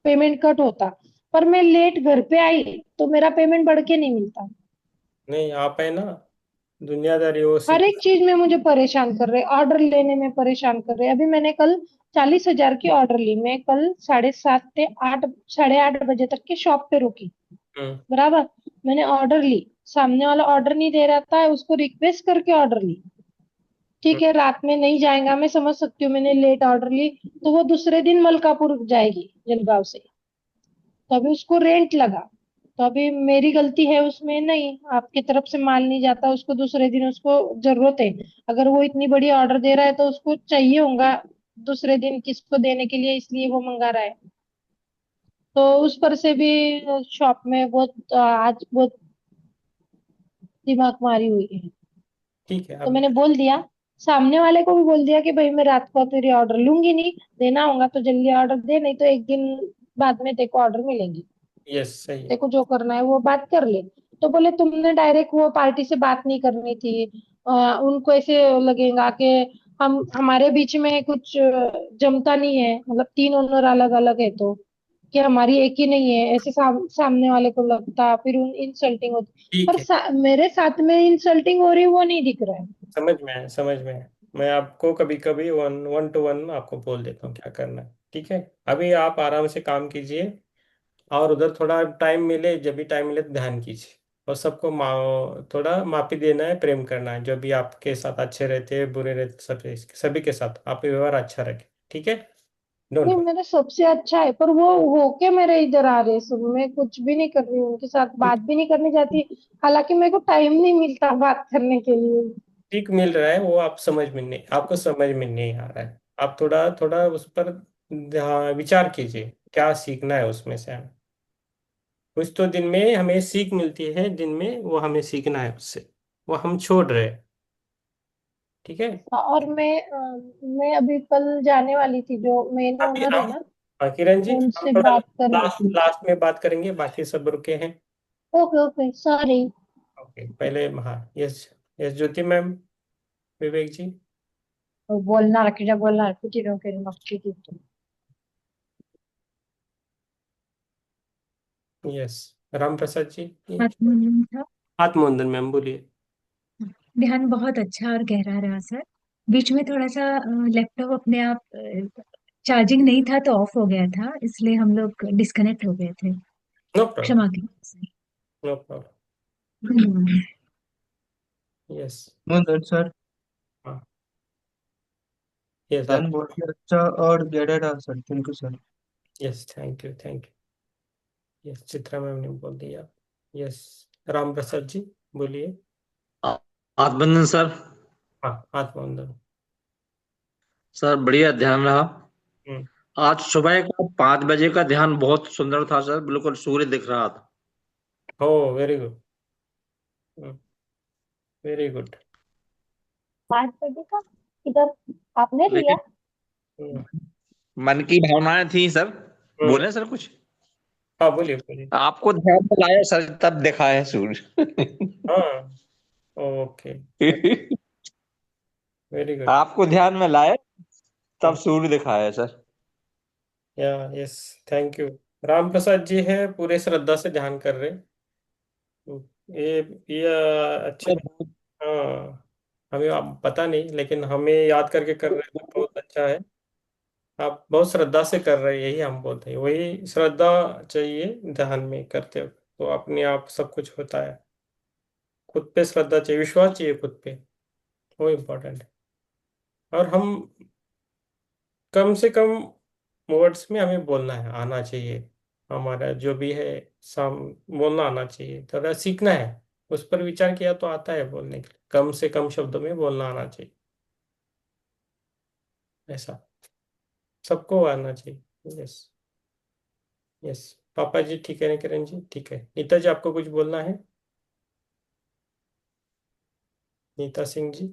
पेमेंट कट होता, पर मैं लेट घर पे आई तो मेरा पेमेंट बढ़ के नहीं मिलता। नहीं आप है ना, दुनियादारी वो हर सीख। एक चीज में मुझे परेशान कर रहे, ऑर्डर लेने में परेशान कर रहे। अभी मैंने कल 40,000 की ऑर्डर ली। मैं कल 7:30 से 8, 8:30 बजे तक के शॉप पे रुकी। हम्म। बराबर। मैंने ऑर्डर ली, सामने वाला ऑर्डर नहीं दे रहा था, उसको रिक्वेस्ट करके ऑर्डर ली। ठीक है, रात में नहीं जाएगा, मैं समझ सकती हूँ, मैंने लेट ऑर्डर ली। तो वो दूसरे दिन मलकापुर जाएगी जलगांव से, तो अभी उसको रेंट लगा। तो अभी मेरी गलती है उसमें नहीं, आपकी तरफ से माल नहीं जाता, उसको दूसरे दिन उसको जरूरत है। अगर वो इतनी बड़ी ऑर्डर दे रहा है तो उसको चाहिए होगा दूसरे दिन किसको देने के लिए, इसलिए वो मंगा रहा है। तो उस पर से भी शॉप में बहुत आज बहुत दिमाग मारी हुई है। ठीक है तो अब। मैंने बोल दिया, सामने वाले को भी बोल दिया कि भाई मैं रात को तेरी ऑर्डर लूंगी नहीं, देना होगा तो जल्दी ऑर्डर दे, नहीं तो एक दिन बाद में तेरे को ऑर्डर मिलेगी, यस सही है। तेरे को जो करना है वो बात कर ले। तो बोले तुमने डायरेक्ट वो पार्टी से बात नहीं करनी थी। उनको ऐसे लगेगा कि हम हमारे बीच में कुछ जमता नहीं है, मतलब 3 ओनर अलग अलग है, तो कि हमारी एक ही नहीं है, ऐसे सामने वाले को लगता, फिर उन इंसल्टिंग होती। ठीक पर है मेरे साथ में इंसल्टिंग हो रही वो नहीं दिख रहा है। समझ में आया, समझ में आया। मैं आपको कभी कभी वन टू वन आपको बोल देता हूँ क्या करना है। ठीक है अभी आप आराम से काम कीजिए, और उधर थोड़ा टाइम मिले, जब भी टाइम मिले तो ध्यान कीजिए। और सबको थोड़ा माफी देना है, प्रेम करना है। जो भी आपके साथ अच्छे रहते हैं बुरे रहते, सब सभी के साथ आप व्यवहार अच्छा रखें। ठीक है डोंट नहीं, वरी। मेरा सबसे अच्छा है, पर वो होके मेरे इधर आ रहे सब, मैं कुछ भी नहीं कर रही हूँ, उनके साथ बात भी नहीं करने जाती। हालांकि मेरे को टाइम नहीं मिलता बात करने के लिए। ठीक मिल रहा है वो, आप समझ में नहीं, आपको समझ में नहीं आ रहा है। आप थोड़ा थोड़ा उस पर विचार कीजिए, क्या सीखना है उसमें से हमें। कुछ तो दिन में हमें सीख मिलती है, दिन में वो हमें सीखना है उससे, वो हम छोड़ रहे हैं। ठीक है और मैं अभी कल जाने वाली थी, जो मेन अभी ओनर है हम ना, किरण जी हम उनसे थोड़ा बात करनी लास्ट थी। लास्ट में बात करेंगे, बाकी सब रुके हैं। Okay okay, sorry. ओके पहले हाँ यस, यस ज्योति मैम, विवेक जी। बोलना रखी जा, बोलना रखी थी, मक्खी थी तुम। यस राम प्रसाद जी। आत्मनियम था। आत्मोंदन मैम बोलिए। ध्यान बहुत अच्छा और गहरा रहा सर। बीच में थोड़ा सा लैपटॉप अपने आप चार्जिंग नहीं था तो ऑफ हो गया था, इसलिए हम लोग डिस्कनेक्ट हो गए थे। No problem. क्षमा कीजिए सर। No problem. धन्यवाद। यस। मदर सर, हाँ यस आप। ध्यान बहुत ही अच्छा और गहरा रहा sir, thank you sir. Yes thank you thank you. Yes Chitra ma'am ने बोल दिया। यस राम प्रसाद जी बोलिए। आ- आत्मबंधन सर। हाँ आत्मोंदन। सर बढ़िया ध्यान रहा। हम्म। आज सुबह का 5 बजे का ध्यान बहुत सुंदर था सर, बिल्कुल सूर्य दिख रहा था। ओ वेरी गुड, वेरी गुड। 5 बजे का इधर आपने लिया? लेकिन मन की भावनाएं थी सर। हम्म। बोले सर कुछ। हाँ बोलिए बोलिए। आपको ध्यान में लाया सर, तब देखा है सूर्य। हाँ ओके वेरी गुड। आपको ध्यान में लाए तब हम्म। सूर्य दिखा है सर। या yes thank you. Ram Prasad जी है पूरे श्रद्धा से ध्यान कर रहे। ये ये अच्छे। हाँ हमें आप पता नहीं, लेकिन हमें याद करके कर रहे हैं तो बहुत अच्छा है। आप बहुत श्रद्धा से कर रहे हैं, यही हम बोलते हैं, वही श्रद्धा चाहिए ध्यान में करते हो तो अपने आप सब कुछ होता है। खुद पे श्रद्धा चाहिए, विश्वास चाहिए खुद पे, वो इम्पोर्टेंट है। और हम कम से कम वर्ड्स में हमें बोलना है, आना चाहिए। हमारा जो भी है साम बोलना आना चाहिए, थोड़ा सीखना है। उस पर विचार किया तो आता है बोलने के लिए, कम से कम शब्दों में बोलना आना चाहिए, ऐसा सबको आना चाहिए। Yes yes. पापा जी ठीक है ना, किरण जी ठीक है। नीता जी आपको कुछ बोलना है? नीता सिंह जी।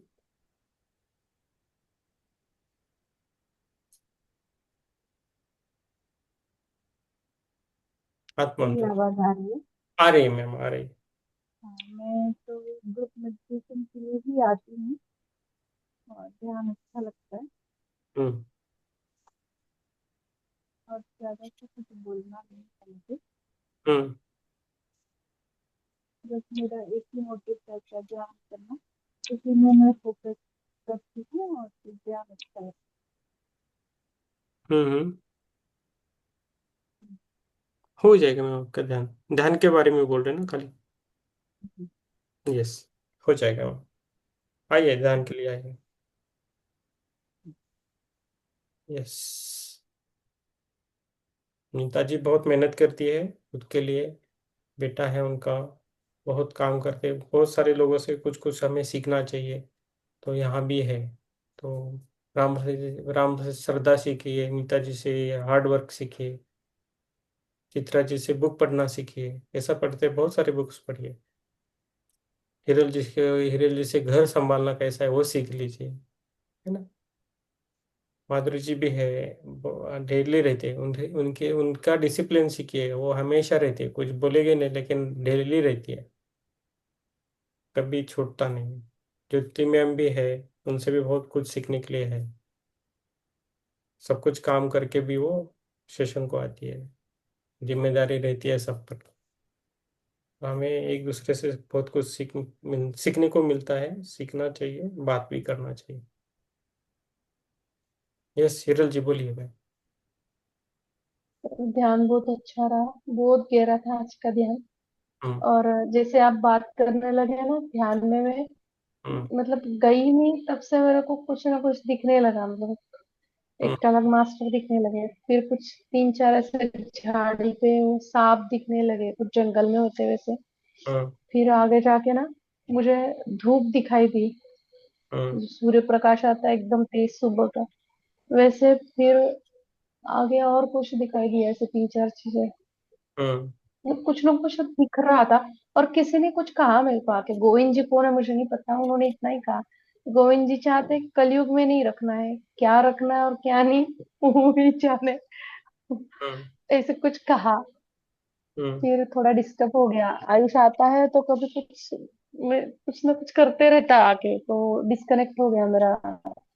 मेरी आत्मंत्र। आवाज आ रही है? आ रही है मैम आ रही है। हाँ, मैं तो ग्रुप मेडिटेशन के लिए ही आती हूँ, और ध्यान अच्छा लगता है। हम्म। और ज्यादा से कुछ बोलना नहीं है मुझे, हम्म। बस मेरा एक ही मोटिव रहता है, ध्यान करना। इसी में मैं फोकस करती हूँ और फिर ध्यान अच्छा है। हम्म। हो जाएगा मैम, आपका ध्यान ध्यान के बारे में बोल रहे हैं ना खाली? यस, हो जाएगा मैम। आइए, ध्यान के लिए आइए। यस। नीता जी बहुत मेहनत करती है खुद के लिए, बेटा है उनका, बहुत काम करते, बहुत सारे लोगों से कुछ कुछ हमें सीखना चाहिए। तो यहाँ भी है। तो राम से श्रद्धा सीखिए, नीता जी से हार्ड वर्क सीखिए, चित्रा जी से बुक पढ़ना सीखिए, ऐसा पढ़ते बहुत सारे बुक्स पढ़िए। हिरल जी से घर संभालना कैसा है वो सीख लीजिए, है ना। माधुरी जी भी है, डेली रहते, उनके उनका डिसिप्लिन सीखिए, वो हमेशा रहती है, कुछ बोलेगे नहीं लेकिन डेली रहती है, कभी छूटता नहीं। ज्योति मैम भी है, उनसे भी बहुत कुछ सीखने के लिए है। सब कुछ काम करके भी वो सेशन को आती है, जिम्मेदारी रहती है सब पर। तो हमें एक दूसरे से बहुत कुछ सीखने को मिलता है, सीखना चाहिए, बात भी करना चाहिए। यस, हिरल जी बोलिए भाई। ध्यान बहुत अच्छा रहा, बहुत गहरा था आज का ध्यान। हम्म। और जैसे आप बात करने लगे ना ध्यान में, मैं हम्म। मतलब गई नहीं तब से मेरे को कुछ ना कुछ दिखने लगा, मतलब हम्म। एक अलग मास्टर दिखने लगे, फिर कुछ तीन चार ऐसे झाड़ी पे वो सांप दिखने लगे, कुछ जंगल में होते वैसे। हम्म। फिर आगे जाके ना मुझे धूप दिखाई दी, हम्म। सूर्य प्रकाश आता है एकदम तेज सुबह का, वैसे फिर आगे और कुछ दिखाई दिया, ऐसे तीन चार चीजें, हम्म। मतलब कुछ ना कुछ दिख रहा था। और किसी ने कुछ कहा मेरे को आके, गोविंद जी कौन है मुझे नहीं पता, उन्होंने इतना ही कहा, गोविंद जी चाहते हैं कि कलयुग में नहीं रखना है, क्या रखना है और क्या नहीं वो भी जाने, हम्म। ऐसे कुछ कहा। हम्म। फिर थोड़ा डिस्टर्ब हो गया, आयुष आता है तो कभी कुछ ना कुछ करते रहता है आके, तो डिस्कनेक्ट हो गया मेरा,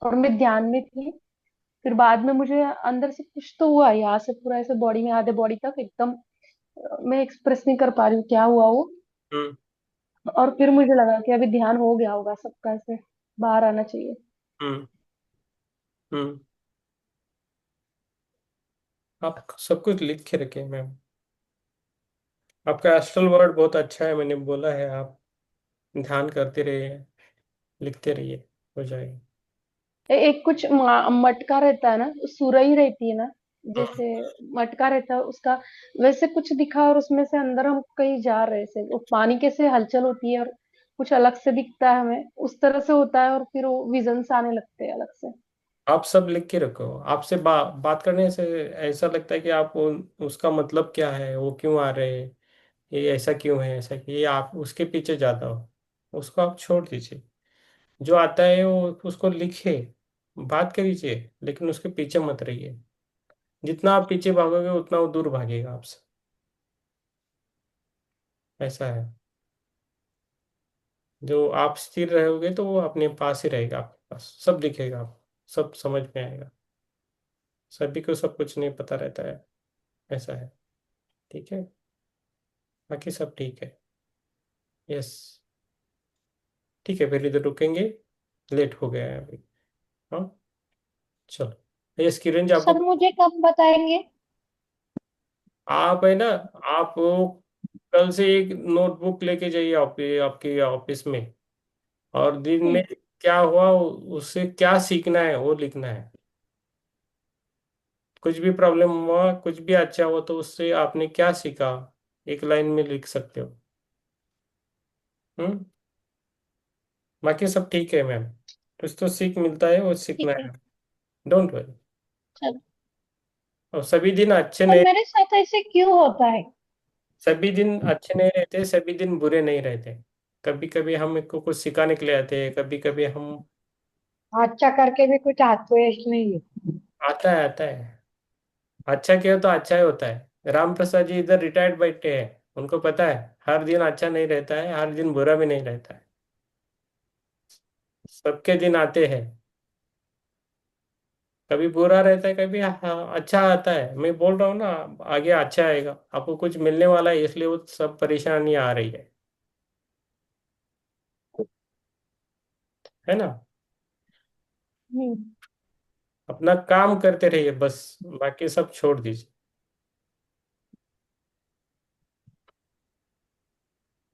और मैं ध्यान में थी। फिर बाद में मुझे अंदर से कुछ तो हुआ, यहाँ से पूरा ऐसे बॉडी में, आधे बॉडी तक एकदम, मैं एक्सप्रेस नहीं कर पा रही हूँ क्या हुआ वो। हम्म। और फिर मुझे लगा कि अभी ध्यान हो गया होगा सबका, ऐसे बाहर आना चाहिए। हम्म। हम्म। आप सब कुछ लिख के रखे मैम, आपका एस्ट्रल वर्ड बहुत अच्छा है, मैंने बोला है, आप ध्यान करते रहिए, लिखते रहिए, हो जाएगा। एक कुछ मटका रहता है ना, सुरई रहती है ना, हम्म। जैसे मटका रहता है उसका, वैसे कुछ दिखा, और उसमें से अंदर हम कहीं जा रहे थे, वो पानी कैसे हलचल होती है और कुछ अलग से दिखता है हमें, उस तरह से होता है, और फिर वो विजन्स आने लगते हैं अलग से। आप सब लिख के रखो, आपसे बात करने से ऐसा लगता है कि आप उसका मतलब क्या है, वो क्यों आ रहे हैं, ये ऐसा क्यों है, ऐसा कि ये आप उसके पीछे ज्यादा हो, उसको आप छोड़ दीजिए। जो आता है वो उसको लिखे, बात करिए, लेकिन उसके पीछे मत रहिए। जितना आप पीछे भागोगे उतना वो दूर भागेगा आपसे, ऐसा है। जो आप स्थिर रहोगे तो वो अपने पास ही रहेगा, आपके पास सब दिखेगा, आपको सब समझ में आएगा। सभी को सब कुछ नहीं पता रहता है, ऐसा है। ठीक है, बाकी सब ठीक है। यस। ठीक है, फिर इधर रुकेंगे, लेट हो गया है अभी। हाँ, चलो। यस, किरण जी आपको, सर मुझे कब बताएंगे? आप है ना, आप वो कल से एक नोटबुक लेके जाइए आपके ऑफिस में, और दिन में क्या हुआ उससे क्या सीखना है वो लिखना है। कुछ भी प्रॉब्लम हुआ, कुछ भी अच्छा हुआ, तो उससे आपने क्या सीखा, एक लाइन में लिख सकते हो। हम्म। बाकी सब ठीक है मैम, कुछ तो सीख मिलता है, वो ठीक सीखना है। है, डोंट वरी। चलो। और सभी दिन अच्छे पर नहीं, मेरे साथ ऐसे क्यों होता है? सभी दिन अच्छे नहीं रहते, सभी दिन बुरे नहीं रहते। कभी कभी हम को कुछ सिखाने के लिए आते हैं, कभी कभी हम, अच्छा करके भी कुछ हाथ तो ऐसे नहीं है। आता है, आता है। अच्छा किया तो अच्छा ही होता है। राम प्रसाद जी इधर रिटायर्ड बैठे हैं, उनको पता है हर दिन अच्छा नहीं रहता है, हर दिन बुरा भी नहीं रहता है, सबके दिन आते हैं। कभी बुरा रहता है, कभी अच्छा आता है। मैं बोल रहा हूँ ना, आगे अच्छा आएगा, आपको कुछ मिलने वाला है, इसलिए वो सब परेशानी आ रही है। है ना। हम्म। अपना काम करते रहिए बस, बाकी सब छोड़ दीजिए।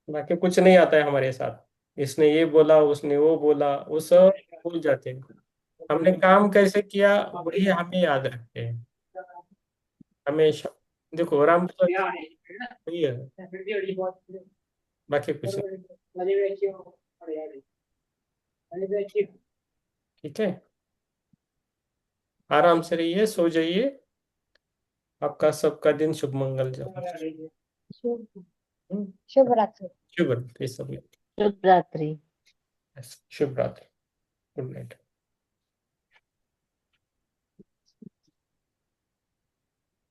बाकी कुछ नहीं आता है हमारे साथ, इसने ये बोला उसने वो बोला, वो सब भूल जाते हैं। हमने काम कैसे किया वही हमें याद रखते हैं हमेशा। देखो राम वही है, बाकी कुछ नहीं। ठीक है, आराम से रहिए, सो जाइए। आपका सबका दिन शुभ मंगल जाए। शुभ हम्म, शुभ रात्रि। शुभ रात्रि सब। शुभ रात्रि। शुभ रात्रि। Good night.